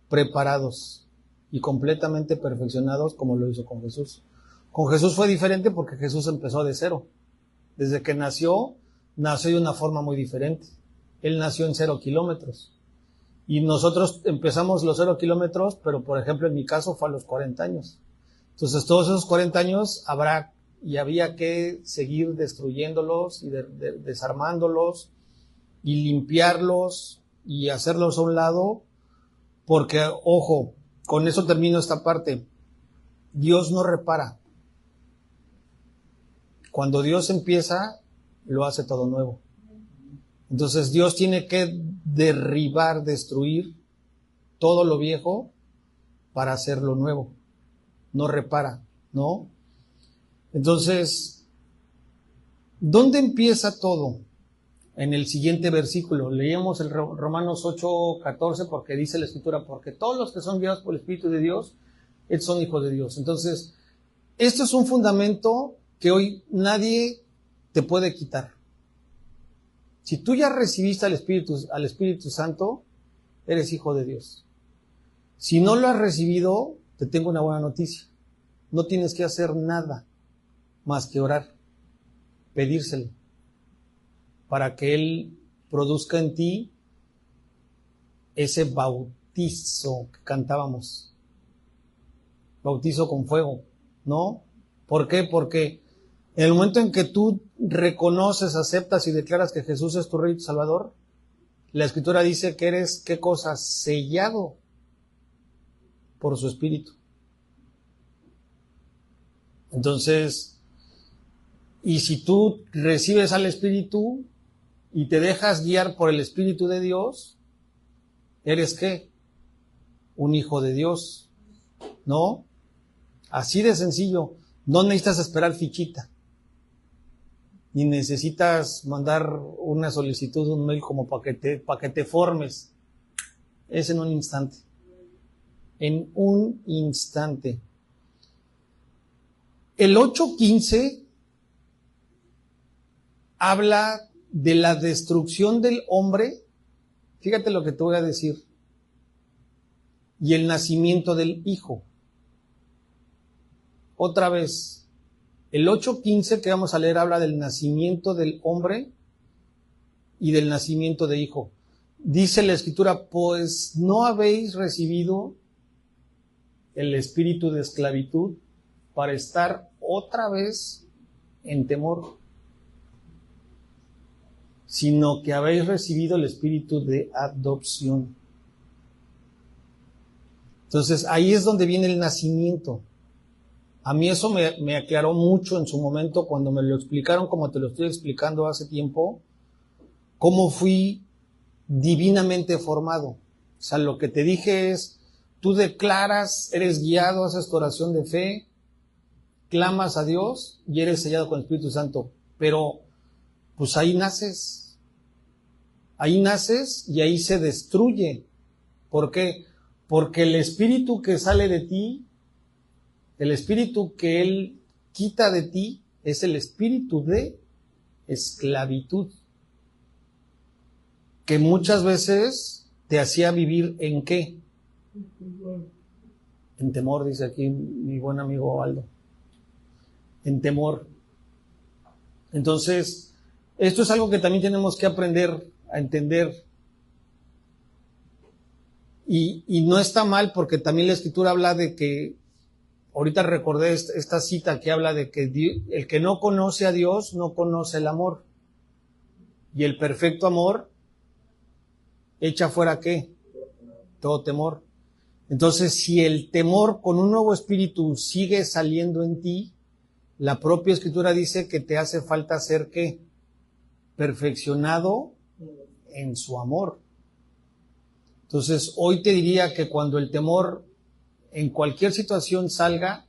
preparados y completamente perfeccionados, como lo hizo con Jesús. Con Jesús fue diferente porque Jesús empezó de cero. Desde que nació de una forma muy diferente. Él nació en 0 kilómetros. Y nosotros empezamos los 0 kilómetros, pero por ejemplo en mi caso fue a los 40 años. Entonces todos esos 40 años había que seguir destruyéndolos y desarmándolos y limpiarlos y hacerlos a un lado, porque, ojo, con eso termino esta parte. Dios no repara. Cuando Dios empieza, lo hace todo nuevo. Entonces Dios tiene que derribar, destruir todo lo viejo para hacerlo nuevo. No repara, ¿no? Entonces, ¿dónde empieza todo? En el siguiente versículo. Leíamos el Romanos 8:14, porque dice la Escritura, porque todos los que son guiados por el Espíritu de Dios, son hijos de Dios. Entonces, esto es un fundamento que hoy nadie te puede quitar. Si tú ya recibiste al Espíritu Santo, eres hijo de Dios. Si no lo has recibido, te tengo una buena noticia. No tienes que hacer nada más que orar, pedírselo, para que Él produzca en ti ese bautizo que cantábamos. Bautizo con fuego, ¿no? ¿Por qué? Porque en el momento en que tú reconoces, aceptas y declaras que Jesús es tu Rey y tu Salvador, la Escritura dice que eres, ¿qué cosa? Sellado por su Espíritu. Entonces, y si tú recibes al Espíritu y te dejas guiar por el Espíritu de Dios, ¿eres qué? Un hijo de Dios, ¿no? Así de sencillo. No necesitas esperar fichita, ni necesitas mandar una solicitud, un mail como para que te formes. Es en un instante. En un instante. El 8:15 habla de la destrucción del hombre. Fíjate lo que te voy a decir. Y el nacimiento del Hijo. Otra vez, el 8:15 que vamos a leer habla del nacimiento del hombre y del nacimiento de hijo. Dice la Escritura, pues no habéis recibido el espíritu de esclavitud para estar otra vez en temor, sino que habéis recibido el espíritu de adopción. Entonces ahí es donde viene el nacimiento. A mí eso me aclaró mucho en su momento cuando me lo explicaron, como te lo estoy explicando hace tiempo, cómo fui divinamente formado. O sea, lo que te dije es, tú declaras, eres guiado, haces tu oración de fe, clamas a Dios y eres sellado con el Espíritu Santo. Pero, pues ahí naces y ahí se destruye. ¿Por qué? Porque el espíritu que sale de ti, el espíritu que Él quita de ti, es el espíritu de esclavitud, que muchas veces te hacía vivir ¿en qué? En temor, dice aquí mi buen amigo Aldo. En temor. Entonces, esto es algo que también tenemos que aprender a entender. Y no está mal, porque también la Escritura habla de que, ahorita recordé esta cita que habla de que el que no conoce a Dios no conoce el amor. Y el perfecto amor echa fuera ¿qué? Todo temor. Entonces, si el temor con un nuevo espíritu sigue saliendo en ti, la propia Escritura dice que te hace falta ser ¿qué? Perfeccionado en su amor. Entonces, hoy te diría que cuando el temor en cualquier situación salga,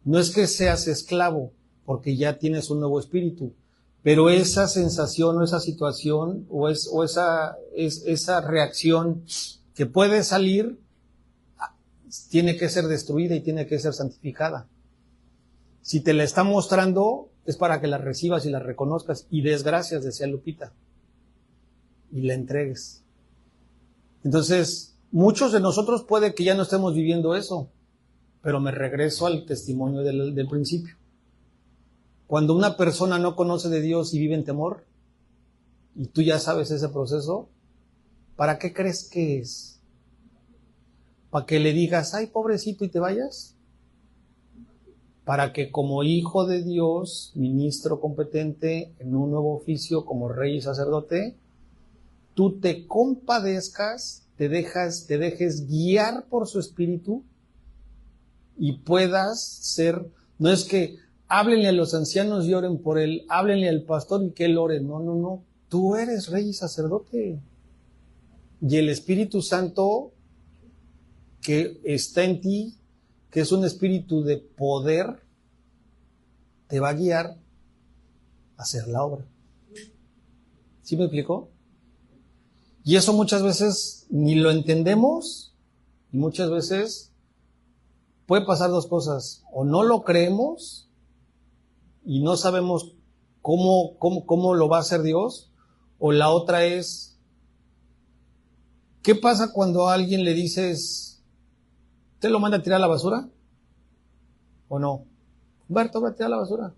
no es que seas esclavo, porque ya tienes un nuevo espíritu, pero esa sensación o esa situación o esa reacción que puede salir, tiene que ser destruida y tiene que ser santificada. Si te la está mostrando, es para que la recibas y la reconozcas y des gracias, decía Lupita, y la entregues. Entonces, muchos de nosotros puede que ya no estemos viviendo eso, pero me regreso al testimonio del principio. Cuando una persona no conoce de Dios y vive en temor, y tú ya sabes ese proceso, ¿para qué crees que es? ¿Para que le digas, ay, pobrecito, y te vayas? Para que como hijo de Dios, ministro competente en un nuevo oficio como rey y sacerdote, tú te compadezcas, te dejes guiar por su espíritu y puedas ser, no es que háblenle a los ancianos y oren por él, háblenle al pastor y que él ore, no, tú eres rey y sacerdote. Y el Espíritu Santo que está en ti, que es un espíritu de poder, te va a guiar a hacer la obra. ¿Sí me explicó? Y eso muchas veces ni lo entendemos y muchas veces puede pasar dos cosas. O no lo creemos y no sabemos cómo lo va a hacer Dios. O la otra es, ¿qué pasa cuando a alguien le dices, ¿te lo manda a tirar a la basura? ¿O no? Humberto, va a tirar a la basura.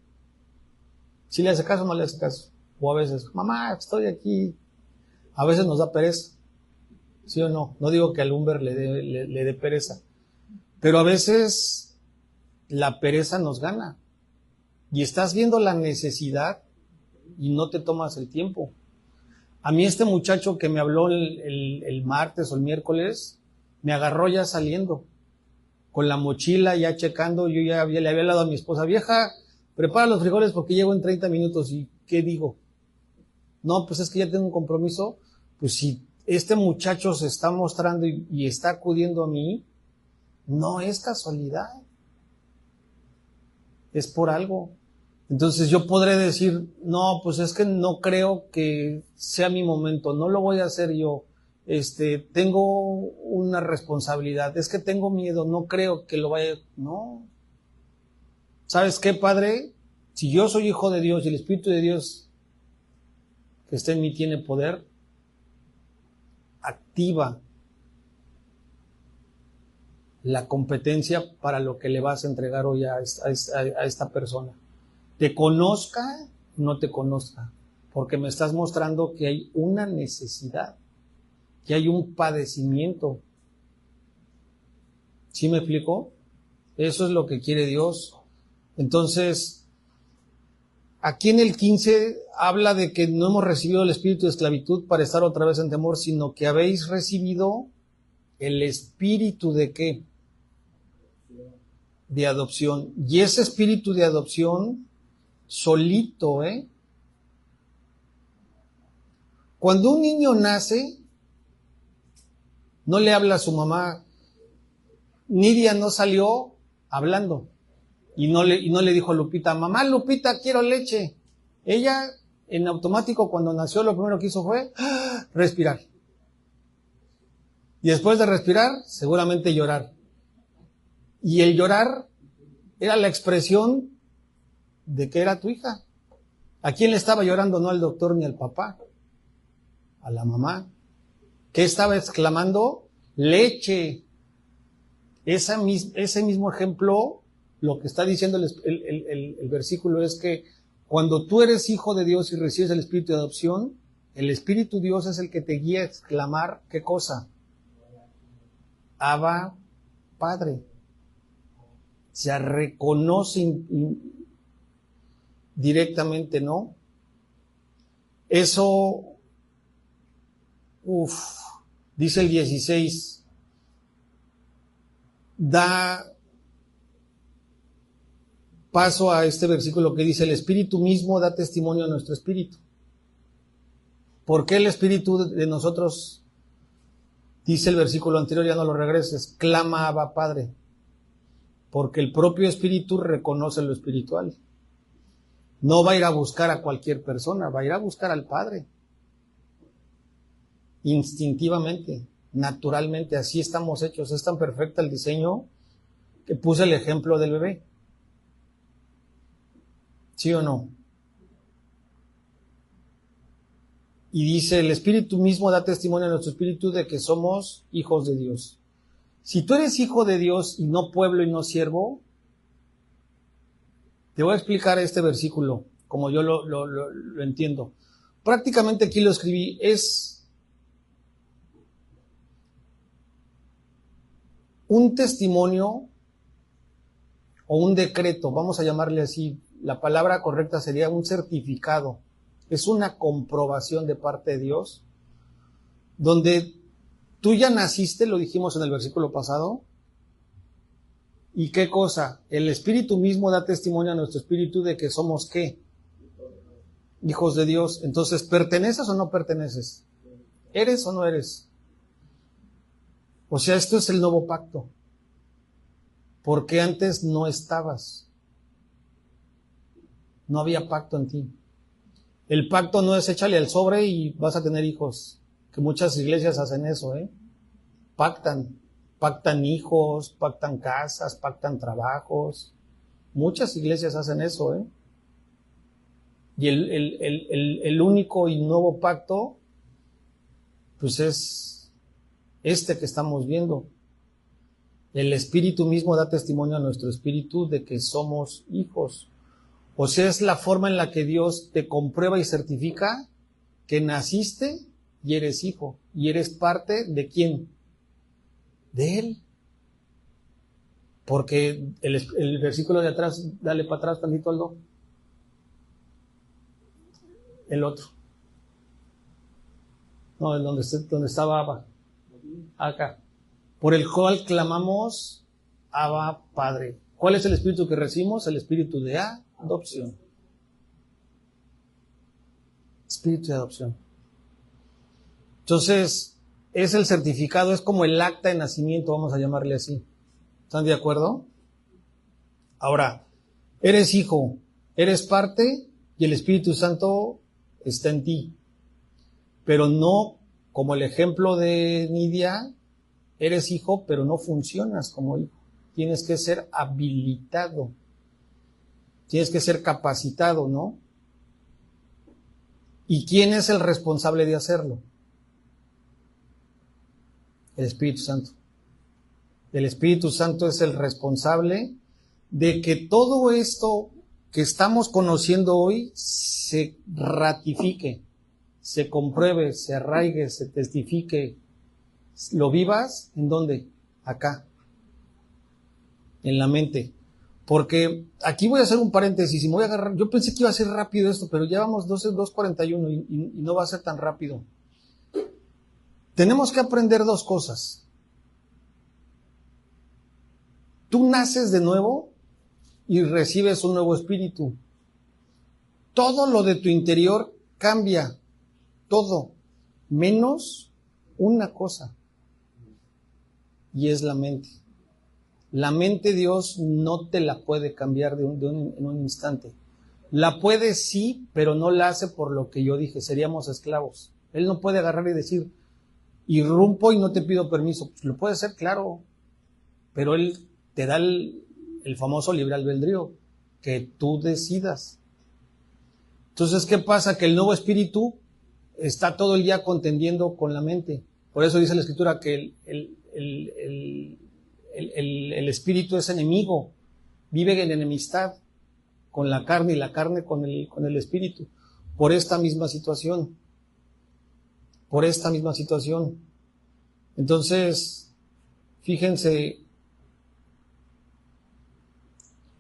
Si le hace caso o no le hace caso. O a veces, mamá, estoy aquí. A veces nos da pereza. ¿Sí o no? No digo que al Humber le dé pereza. Pero a veces la pereza nos gana. Y estás viendo la necesidad y no te tomas el tiempo. A mí este muchacho que me habló el martes o el miércoles, me agarró ya saliendo. Con la mochila ya checando, yo ya le había hablado a mi esposa, vieja, prepara los frijoles porque llego en 30 minutos. ¿Y qué digo? No, pues es que ya tengo un compromiso. Pues si este muchacho se está mostrando y está acudiendo a mí, no es casualidad. Es por algo. Entonces yo podré decir, no, pues es que no creo que sea mi momento, no lo voy a hacer yo. Tengo una responsabilidad, es que tengo miedo, no creo que lo vaya, no. ¿Sabes qué, Padre? Si yo soy hijo de Dios y el Espíritu de Dios que está en mí tiene poder, activa la competencia para lo que le vas a entregar hoy a esta persona. Te conozca, no te conozca, porque me estás mostrando que hay una necesidad, que hay un padecimiento. ¿Sí me explico? Eso es lo que quiere Dios. Entonces, aquí en el 15 habla de que no hemos recibido el espíritu de esclavitud para estar otra vez en temor, sino que habéis recibido el espíritu de ¿qué? De adopción. Y ese espíritu de adopción, solito, Cuando un niño nace, no le habla a su mamá. Nidia no salió hablando. Y no le dijo a Lupita, mamá, Lupita, quiero leche. Ella, en automático, cuando nació, lo primero que hizo fue respirar. Y después de respirar, seguramente llorar. Y el llorar era la expresión de que era tu hija. ¿A quién le estaba llorando? No al doctor ni al papá. A la mamá. ¿Qué estaba exclamando? Leche. Ese mismo ejemplo, lo que está diciendo el versículo es que cuando tú eres hijo de Dios y recibes el espíritu de adopción, el Espíritu Dios es el que te guía a exclamar, ¿qué cosa? Abba, Padre. Se reconoce directamente, ¿no? Eso, dice el 16, da paso a este versículo que dice, el Espíritu mismo da testimonio a nuestro espíritu. ¿Por qué el Espíritu de nosotros Dice el versículo anterior, ya no lo regreses, clama Abba Padre, porque el propio Espíritu reconoce lo espiritual. No va a ir a buscar a cualquier persona, va a ir a buscar al Padre. Instintivamente, naturalmente, así estamos hechos. Es tan perfecto el diseño que puse el ejemplo del bebé. ¿Sí o no? Y dice, el Espíritu mismo da testimonio a nuestro espíritu de que somos hijos de Dios. Si tú eres hijo de Dios y no pueblo y no siervo, te voy a explicar este versículo como yo lo entiendo. Prácticamente aquí lo escribí, es un testimonio o un decreto, vamos a llamarle así, la palabra correcta sería un certificado. Es una comprobación de parte de Dios, donde tú ya naciste, lo dijimos en el versículo pasado, ¿y qué cosa? El Espíritu mismo da testimonio a nuestro espíritu de que somos ¿qué? Hijos de Dios. Entonces, ¿perteneces o no perteneces? ¿Eres o no eres? O sea, esto es el nuevo pacto, porque antes no estabas, no había pacto en ti. El pacto no es échale al sobre y vas a tener hijos, que muchas iglesias hacen eso, pactan hijos, pactan casas, pactan trabajos, muchas iglesias hacen eso, y el único y nuevo pacto, pues es este que estamos viendo. El Espíritu mismo da testimonio a nuestro espíritu de que somos hijos. O sea, es la forma en la que Dios te comprueba y certifica que naciste y eres hijo. Y eres parte ¿de quién? De Él. Porque el versículo de atrás, dale para atrás tantito, Aldo. El otro. No, donde estaba Abba. Acá. Por el cual clamamos Abba Padre. ¿Cuál es el espíritu que recibimos? El espíritu de adopción. Espíritu de adopción. Entonces, es el certificado, es como el acta de nacimiento, vamos a llamarle así. ¿Están de acuerdo? Ahora, eres hijo, eres parte y el Espíritu Santo está en ti. Pero no, como el ejemplo de Nidia, eres hijo, pero no funcionas como hijo. Tienes que ser habilitado. Tienes que ser capacitado, ¿no? ¿Y quién es el responsable de hacerlo? El Espíritu Santo. El Espíritu Santo es el responsable de que todo esto que estamos conociendo hoy se ratifique, se compruebe, se arraigue, se testifique, lo vivas, ¿en dónde? Acá, en la mente. Porque aquí voy a hacer un paréntesis y me voy a agarrar, yo pensé que iba a ser rápido esto, pero ya vamos 2:41 y no va a ser tan rápido. Tenemos que aprender dos cosas. Tú naces de nuevo y recibes un nuevo espíritu. Todo lo de tu interior cambia, todo, menos una cosa, y es la mente. La mente Dios no te la puede cambiar en un instante. La puede sí, pero no la hace por lo que yo dije, seríamos esclavos. Él no puede agarrar y decir, irrumpo y no te pido permiso. Pues lo puede hacer, claro, pero Él te da el famoso libre albedrío, que tú decidas. Entonces, ¿qué pasa? Que el nuevo espíritu está todo el día contendiendo con la mente. Por eso dice la Escritura que el espíritu es enemigo, vive en enemistad con la carne y la carne con el espíritu. Por esta misma situación. Entonces, fíjense,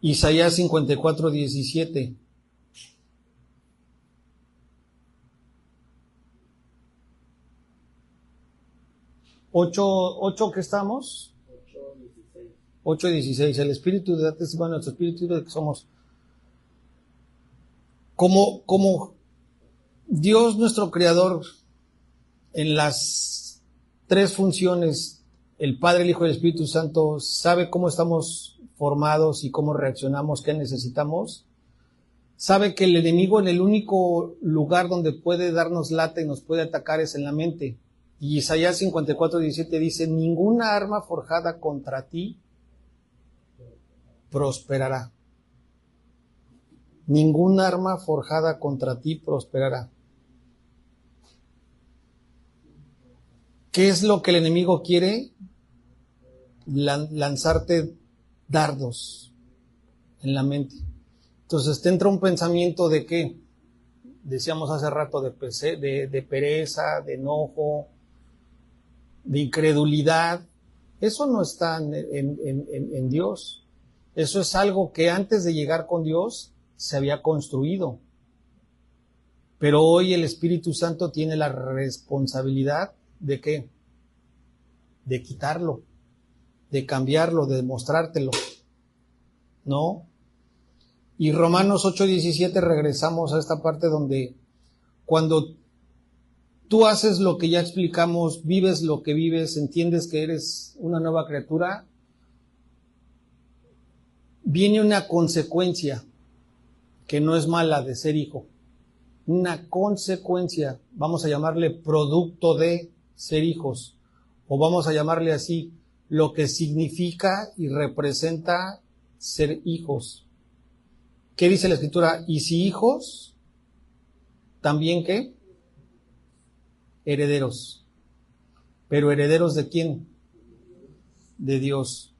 Isaías 54:17. 8 ¿qué estamos? 8:16. El Espíritu da testimonio a nuestro espíritu de que somos como Dios nuestro Creador en las tres funciones. El Padre, el Hijo y el Espíritu Santo sabe cómo estamos formados y cómo reaccionamos, qué necesitamos. Sabe que el enemigo en el único lugar donde puede darnos lata y nos puede atacar es en la mente. Y Isaías 54:17 dice, ninguna arma forjada contra ti prosperará. Ninguna arma forjada contra ti prosperará. ¿Qué es lo que el enemigo quiere? Lanzarte dardos en la mente. Entonces te entra un pensamiento de ¿qué? Decíamos hace rato de pereza, de enojo, de incredulidad. Eso no está en Dios. Eso es algo que antes de llegar con Dios se había construido. Pero hoy el Espíritu Santo tiene la responsabilidad ¿de qué? De quitarlo, de cambiarlo, de mostrártelo, ¿no? Y Romanos 8:17 regresamos a esta parte donde cuando tú haces lo que ya explicamos, vives lo que vives, entiendes que eres una nueva criatura, viene una consecuencia que no es mala de ser hijo. Una consecuencia, vamos a llamarle producto de ser hijos, o vamos a llamarle así, lo que significa y representa ser hijos. ¿Qué dice la Escritura? Y si hijos, ¿también qué? Herederos. ¿Pero herederos de quién? De Dios.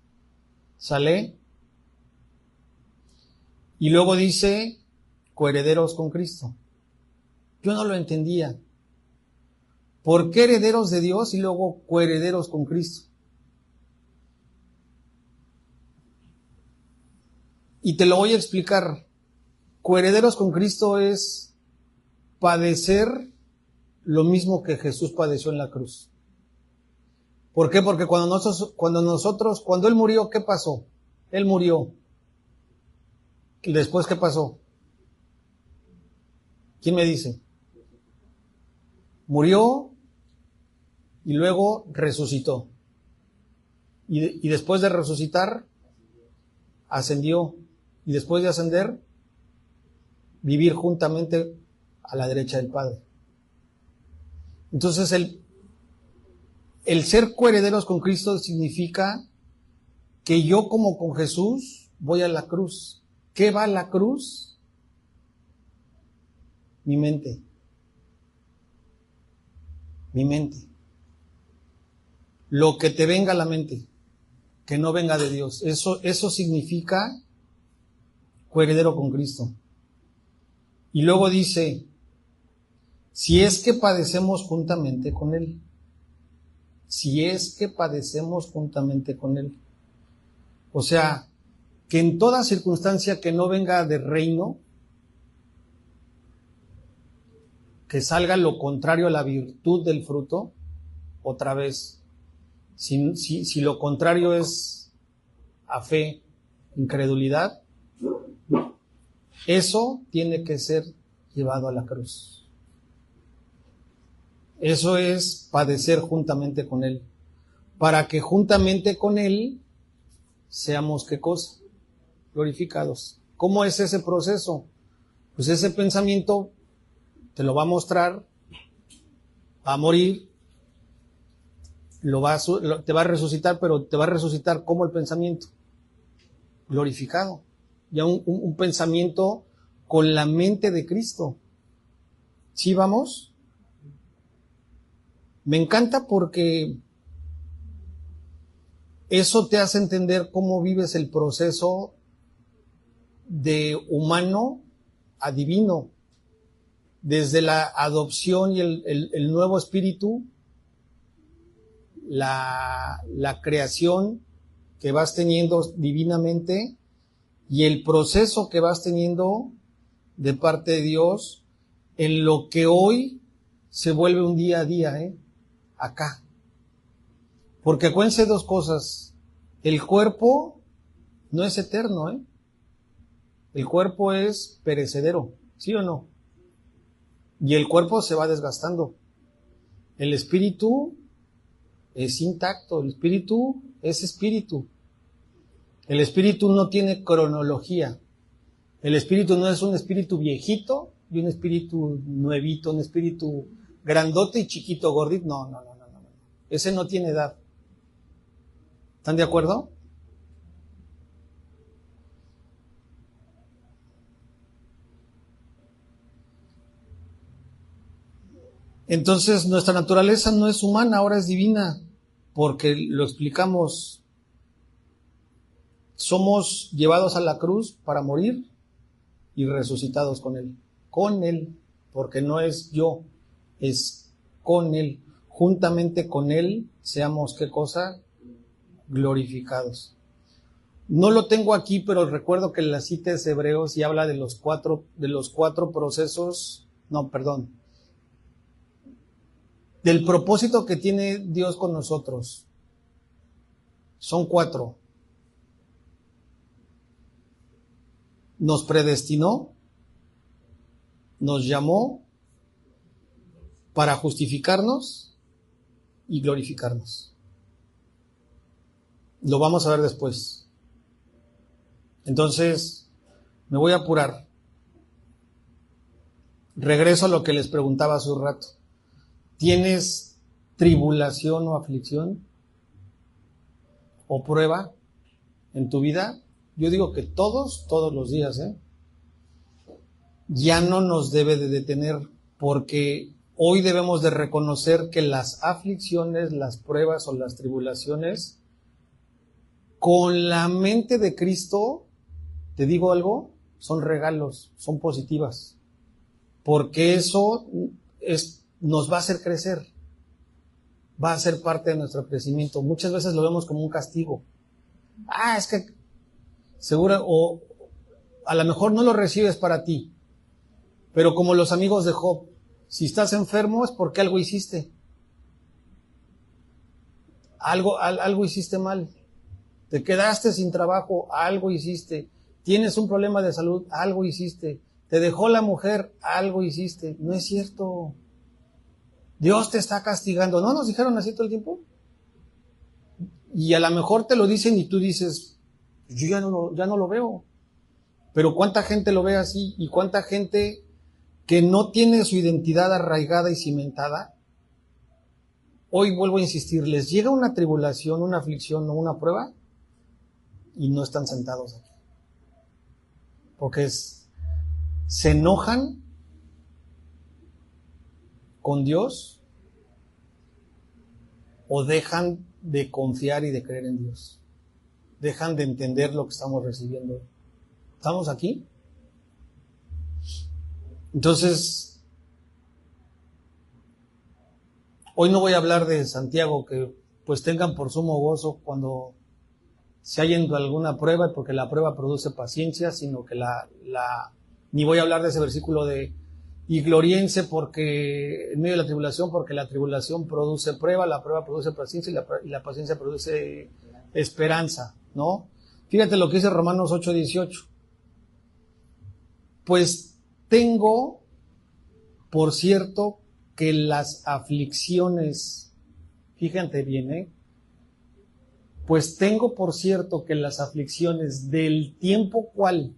¿Sale? Y luego dice, coherederos con Cristo. Yo no lo entendía. ¿Por qué herederos de Dios y luego coherederos con Cristo? Y te lo voy a explicar. Coherederos con Cristo es padecer lo mismo que Jesús padeció en la cruz. ¿Por qué? Porque cuando Él murió, ¿qué pasó? Él murió. ¿Y después qué pasó? ¿Quién me dice? Murió y luego resucitó. Y después de resucitar, ascendió. Y después de ascender, vivir juntamente a la derecha del Padre. Entonces el ser coherederos con Cristo significa que yo como con Jesús voy a la cruz. ¿Qué va a la cruz? Mi mente. Mi mente. Lo que te venga a la mente, que no venga de Dios. Eso significa coheredero con Cristo. Y luego dice, si es que padecemos juntamente con Él. Si es que padecemos juntamente con Él. O sea, que en toda circunstancia que no venga de reino, que salga lo contrario a la virtud del fruto, otra vez, si lo contrario es a fe, incredulidad, eso tiene que ser llevado a la cruz. Eso es padecer juntamente con Él. Para que juntamente con Él seamos, ¿qué cosa? Glorificados. ¿Cómo es ese proceso? Pues ese pensamiento te lo va a mostrar, va a morir, te va a resucitar, pero te va a resucitar como el pensamiento, glorificado. Ya un pensamiento con la mente de Cristo. ¿Sí vamos? Me encanta porque eso te hace entender cómo vives el proceso de humano a divino. Desde la adopción y el nuevo espíritu, la creación que vas teniendo divinamente y el proceso que vas teniendo de parte de Dios en lo que hoy se vuelve un día a día, acá. Porque acuérdense dos cosas. El cuerpo no es eterno, El cuerpo es perecedero, ¿sí o no? Y el cuerpo se va desgastando. El espíritu es intacto. El espíritu es espíritu. El espíritu no tiene cronología. El espíritu no es un espíritu viejito y un espíritu nuevito, un espíritu grandote y chiquito, gordito. No. Ese no tiene edad. ¿Están de acuerdo? Entonces, nuestra naturaleza no es humana, ahora es divina, porque lo explicamos. Somos llevados a la cruz para morir y resucitados con Él, porque no es yo, es con Él. Juntamente con Él seamos, ¿qué cosa? Glorificados. No lo tengo aquí, pero recuerdo que la cita es Hebreos y habla de los cuatro procesos, del propósito que tiene Dios con nosotros. Son 4. Nos predestinó, nos llamó para justificarnos y glorificarnos. Lo vamos a ver después. Entonces, me voy a apurar. Regreso a lo que les preguntaba hace un rato. ¿Tienes tribulación o aflicción o prueba en tu vida? Yo digo que todos los días, ya no nos debe de detener, porque hoy debemos de reconocer que las aflicciones, las pruebas o las tribulaciones, con la mente de Cristo, te digo algo, son regalos, son positivas, porque eso nos va a hacer crecer, va a ser parte de nuestro crecimiento. Muchas veces lo vemos como un castigo. Es que seguro, o a lo mejor no lo recibes para ti, pero como los amigos de Job, si estás enfermo es porque algo hiciste. Algo hiciste mal. Te quedaste sin trabajo, algo hiciste. Tienes un problema de salud, algo hiciste. Te dejó la mujer, algo hiciste. No es cierto. Dios te está castigando. ¿No nos dijeron así todo el tiempo? Y a lo mejor te lo dicen y tú dices, yo ya no lo veo. Pero ¿cuánta gente lo ve así? ¿Y cuánta gente que no tiene su identidad arraigada y cimentada? Hoy vuelvo a insistir, les llega una tribulación, una aflicción o una prueba y no están sentados aquí. Porque se enojan con Dios o dejan de confiar y de creer en Dios. Dejan de entender lo que estamos recibiendo. ¿Estamos aquí? Entonces, hoy no voy a hablar de Santiago, que pues tengan por sumo gozo cuando se hallen en alguna prueba, porque la prueba produce paciencia, sino que ni voy a hablar de ese versículo de y gloriense porque en medio de la tribulación, porque la tribulación produce prueba, la prueba produce paciencia y la paciencia produce esperanza, ¿no? Fíjate lo que dice Romanos 8:18. Pues tengo por cierto que las aflicciones, fíjate bien, pues tengo por cierto que las aflicciones del tiempo ¿cuál?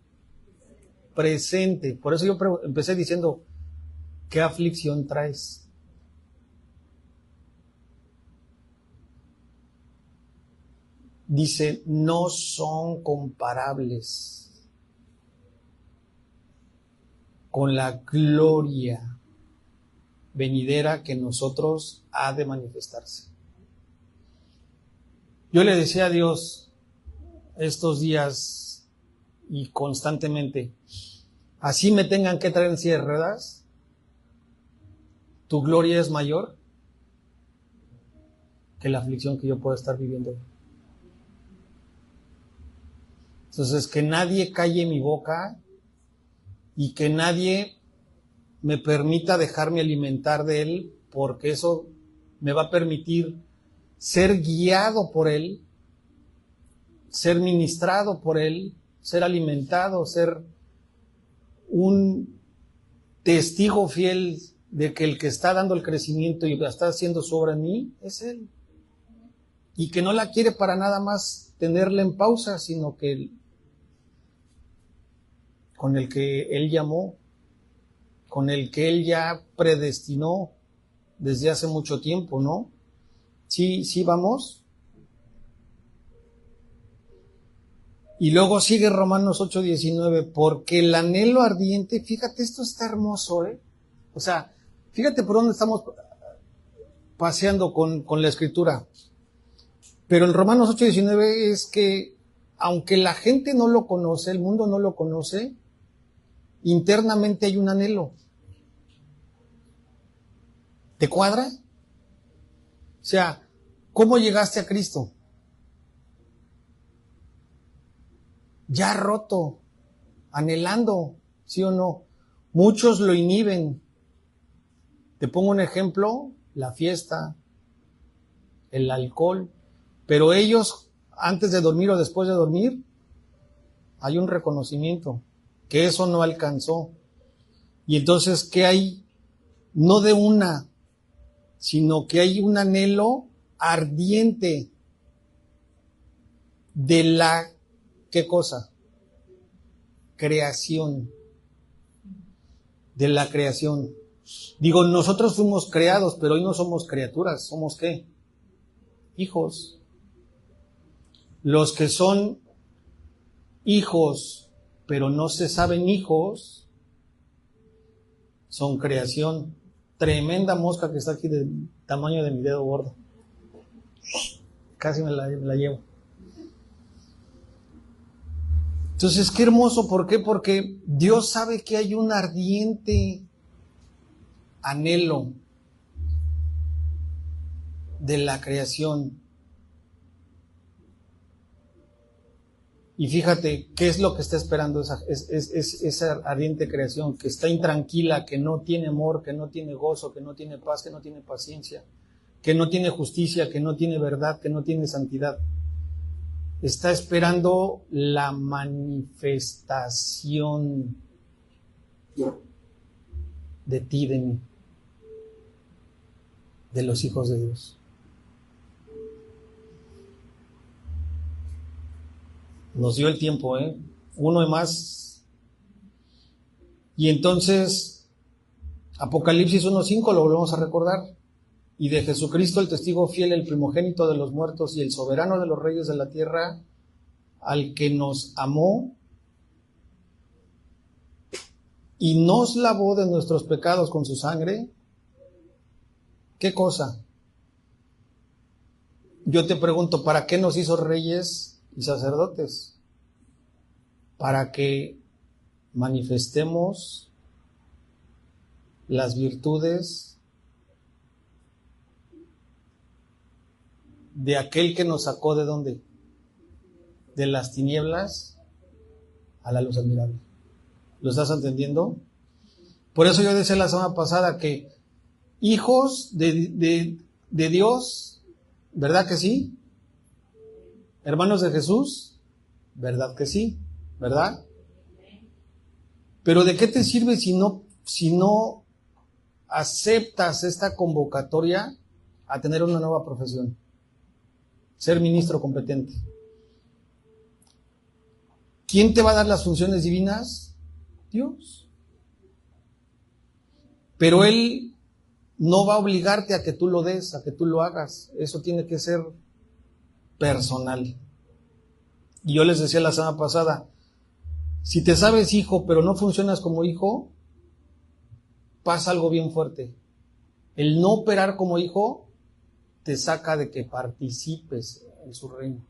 Presente. Por eso yo empecé diciendo, ¿qué aflicción traes? Dice, no son comparables con la gloria venidera que en nosotros ha de manifestarse. Yo le decía a Dios estos días y constantemente, así me tengan que traer en silla de ruedas, tu gloria es mayor que la aflicción que yo puedo estar viviendo. Entonces, que nadie calle mi boca y que nadie me permita dejarme alimentar de Él, porque eso me va a permitir ser guiado por Él, ser ministrado por Él, ser alimentado, ser un testigo fiel de que el que está dando el crecimiento y está haciendo su obra en mí es Él. y que no la quiere para nada más tenerla en pausa, sino que con el que Él llamó, con el que Él ya predestinó desde hace mucho tiempo, ¿no? Sí, sí, vamos. Y luego sigue Romanos 8:19, porque el anhelo ardiente, fíjate, esto está hermoso, ¿eh? O sea, fíjate por dónde estamos paseando con la escritura. Pero en Romanos 8:19 es que, aunque la gente no lo conoce, el mundo no lo conoce, internamente hay un anhelo. ¿Te cuadra? O sea, ¿cómo llegaste a Cristo? Ya roto, anhelando, ¿sí o no? Muchos lo inhiben. Te pongo un ejemplo, la fiesta, el alcohol, pero ellos, antes de dormir o después de dormir, hay un reconocimiento, que eso no alcanzó. Y entonces, ¿qué hay? No de una, sino que hay un anhelo ardiente de la, ¿qué cosa? Creación. De la creación. Digo, nosotros fuimos creados, pero hoy no somos criaturas. ¿Somos qué? Hijos. Los que son hijos, pero no se saben hijos, son creación. Tremenda mosca que está aquí del tamaño de mi dedo gordo. Casi me la llevo. Entonces, qué hermoso. ¿Por qué? Porque Dios sabe que hay un ardiente anhelo de la creación. Y fíjate, ¿qué es lo que está esperando esa ardiente creación? Que está intranquila, que no tiene amor, que no tiene gozo, que no tiene paz, que no tiene paciencia, que no tiene justicia, que no tiene verdad, que no tiene santidad. Está esperando la manifestación de ti, de mí, de los hijos de Dios. Nos dio el tiempo, uno más. Y entonces, Apocalipsis 1:5 lo volvemos a recordar. Y de Jesucristo el testigo fiel, el primogénito de los muertos y el soberano de los reyes de la tierra, al que nos amó y nos lavó de nuestros pecados con su sangre. ¿Qué cosa? Yo te pregunto, ¿para qué nos hizo reyes y sacerdotes? Para que manifestemos las virtudes de aquel que nos sacó ¿de dónde? De las tinieblas a la luz admirable. ¿Lo estás entendiendo? Por eso yo decía la semana pasada que hijos de Dios, ¿verdad que sí? Hermanos de Jesús, ¿verdad que sí? ¿Verdad? Pero ¿de qué te sirve si no aceptas esta convocatoria a tener una nueva profesión? Ser ministro competente. ¿Quién te va a dar las funciones divinas? Dios. Pero Él no va a obligarte a que tú lo des, a que tú lo hagas. Eso tiene que ser personal. Y yo les decía la semana pasada, si te sabes hijo, pero no funcionas como hijo, pasa algo bien fuerte. El no operar como hijo te saca de que participes en su reino.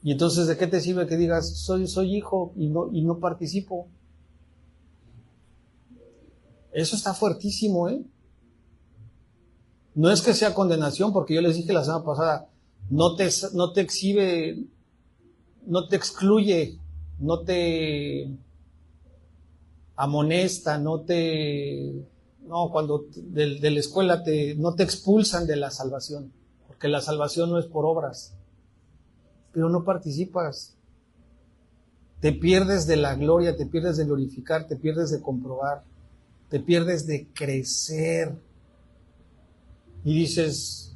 Y entonces, ¿de qué te sirve que digas, soy hijo y no participo? Eso está fuertísimo, No es que sea condenación, porque yo les dije la semana pasada, no te exhibe, no te excluye, no te amonesta, cuando de la escuela no te expulsan de la salvación, porque la salvación no es por obras, pero no participas. Te pierdes de la gloria, te pierdes de glorificar, te pierdes de comprobar, te pierdes de crecer. Y dices,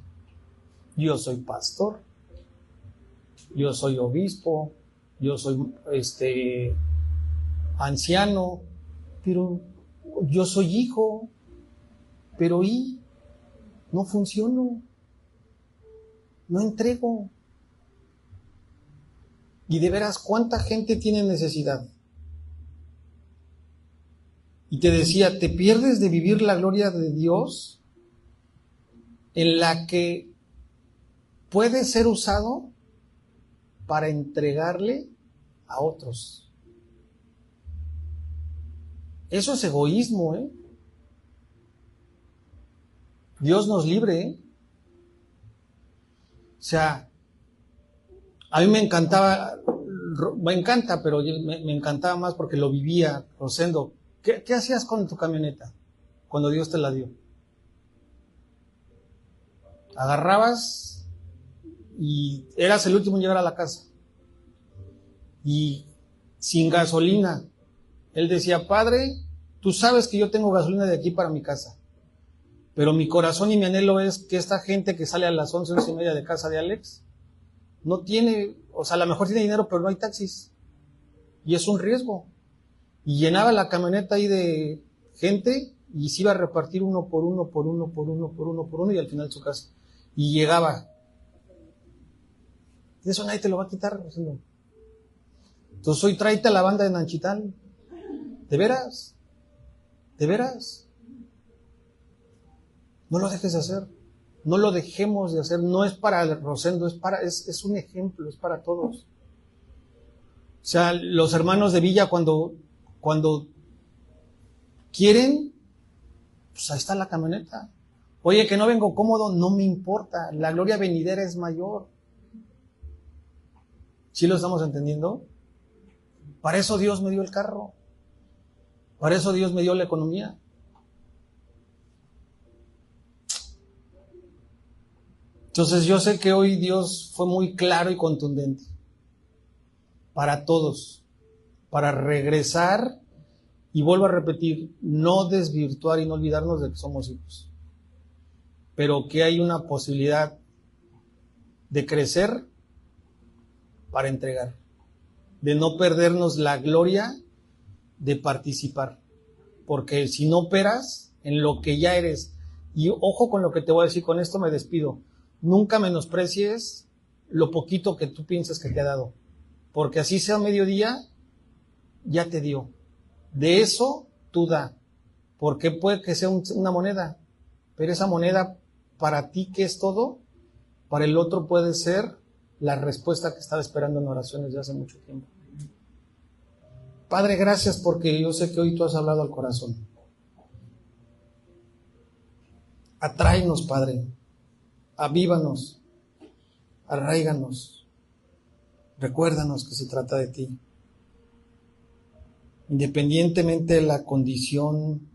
Yo soy pastor, yo soy obispo, yo soy anciano, pero yo soy hijo, pero no funciono, no entrego. Y de veras, ¿cuánta gente tiene necesidad? Y te decía, te pierdes de vivir la gloria de Dios en la que puede ser usado para entregarle a otros. Eso es egoísmo, ¿eh? Dios nos libre, ¿eh? O sea, a mí me encanta, pero me encantaba más porque lo vivía, Rosendo. ¿Qué hacías con tu camioneta cuando Dios te la dio? Agarrabas y eras el último en llegar a la casa. Y sin gasolina. Él decía, Padre, tú sabes que yo tengo gasolina de aquí para mi casa. Pero mi corazón y mi anhelo es que esta gente que sale a las 11:30 de casa de Alex, no tiene, o sea, a lo mejor tiene dinero, pero no hay taxis. Y es un riesgo. Y llenaba la camioneta ahí de gente y se iba a repartir uno por uno y al final su casa. Y llegaba. Eso nadie te lo va a quitar. Entonces hoy tráete a la banda de Nanchital. ¿De veras? ¿De veras? No lo dejes de hacer. No lo dejemos de hacer. No es para el Rosendo, es un ejemplo, es para todos. O sea, los hermanos de Villa cuando quieren, pues ahí está la camioneta. Oye, que no vengo cómodo, no me importa. La gloria venidera es mayor. ¿Sí lo estamos entendiendo? Para eso Dios me dio el carro. Para eso Dios me dio la economía. Entonces yo sé que hoy Dios fue muy claro y contundente para todos, para regresar, y vuelvo a repetir, no desvirtuar y no olvidarnos de que somos hijos, pero que hay una posibilidad de crecer para entregar, de no perdernos la gloria de participar, porque si no operas en lo que ya eres, y ojo con lo que te voy a decir, con esto me despido, nunca menosprecies lo poquito que tú piensas que te ha dado, porque así sea mediodía, ya te dio. De eso tú da, porque puede que sea una moneda, pero esa moneda para ti, que es todo, para el otro puede ser la respuesta que estaba esperando en oraciones de hace mucho tiempo. Padre, gracias porque yo sé que hoy tú has hablado al corazón. Atráenos, Padre, avívanos, arráiganos, recuérdanos que se trata de ti. Independientemente de la condición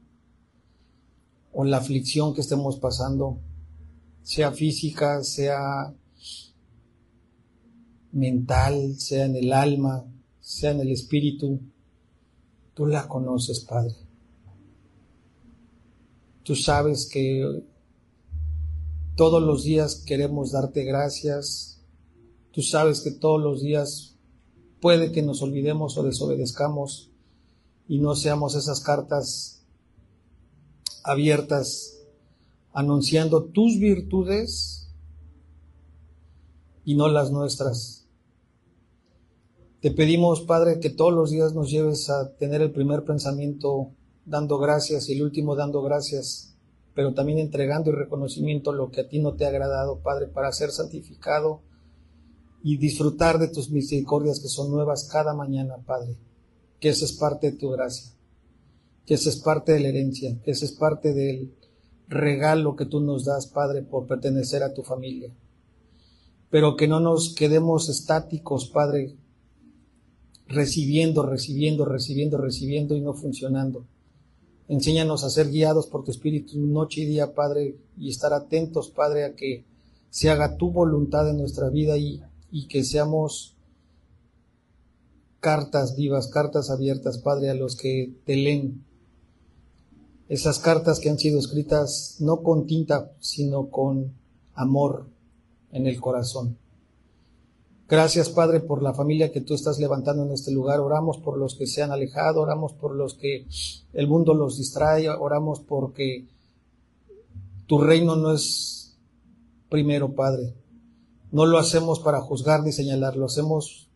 o la aflicción que estemos pasando, sea física, sea mental, sea en el alma, sea en el espíritu, tú la conoces, Padre. Tú sabes que todos los días queremos darte gracias. Tú sabes que todos los días puede que nos olvidemos o desobedezcamos y no seamos esas cartas abiertas anunciando tus virtudes y no las nuestras. Te pedimos, Padre, que todos los días nos lleves a tener el primer pensamiento dando gracias y el último dando gracias, pero también entregando y reconocimiento a lo que a ti no te ha agradado, Padre, para ser santificado y disfrutar de tus misericordias que son nuevas cada mañana, Padre. Que esa es parte de tu gracia, que esa es parte de la herencia, que esa es parte del regalo que tú nos das, Padre, por pertenecer a tu familia. Pero que no nos quedemos estáticos, Padre, recibiendo y no funcionando. Enséñanos a ser guiados por tu Espíritu noche y día, Padre, y estar atentos, Padre, a que se haga tu voluntad en nuestra vida y que seamos cartas vivas, cartas abiertas, Padre, a los que te leen. Esas cartas que han sido escritas no con tinta, sino con amor, en el corazón. Gracias, Padre, por la familia que tú estás levantando en este lugar. Oramos por los que se han alejado, oramos por los que el mundo los distrae, oramos porque tu reino no es primero, Padre. No lo hacemos para juzgar ni señalar, lo hacemos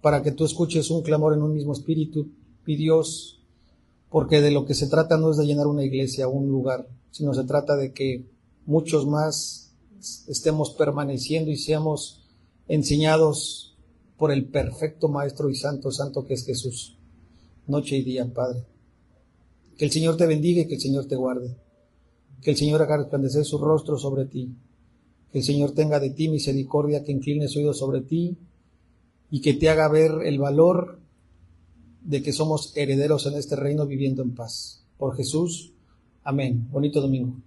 para que tú escuches un clamor en un mismo espíritu, mi Dios, porque de lo que se trata no es de llenar una iglesia o un lugar, sino se trata de que muchos más estemos permaneciendo y seamos enseñados por el perfecto Maestro y Santo que es Jesús, noche y día, Padre. Que el Señor te bendiga y que el Señor te guarde. Que el Señor haga resplandecer su rostro sobre ti. Que el Señor tenga de ti misericordia, que incline su oído sobre ti y que te haga ver el valor de que somos herederos en este reino viviendo en paz. Por Jesús, amén. Bonito domingo.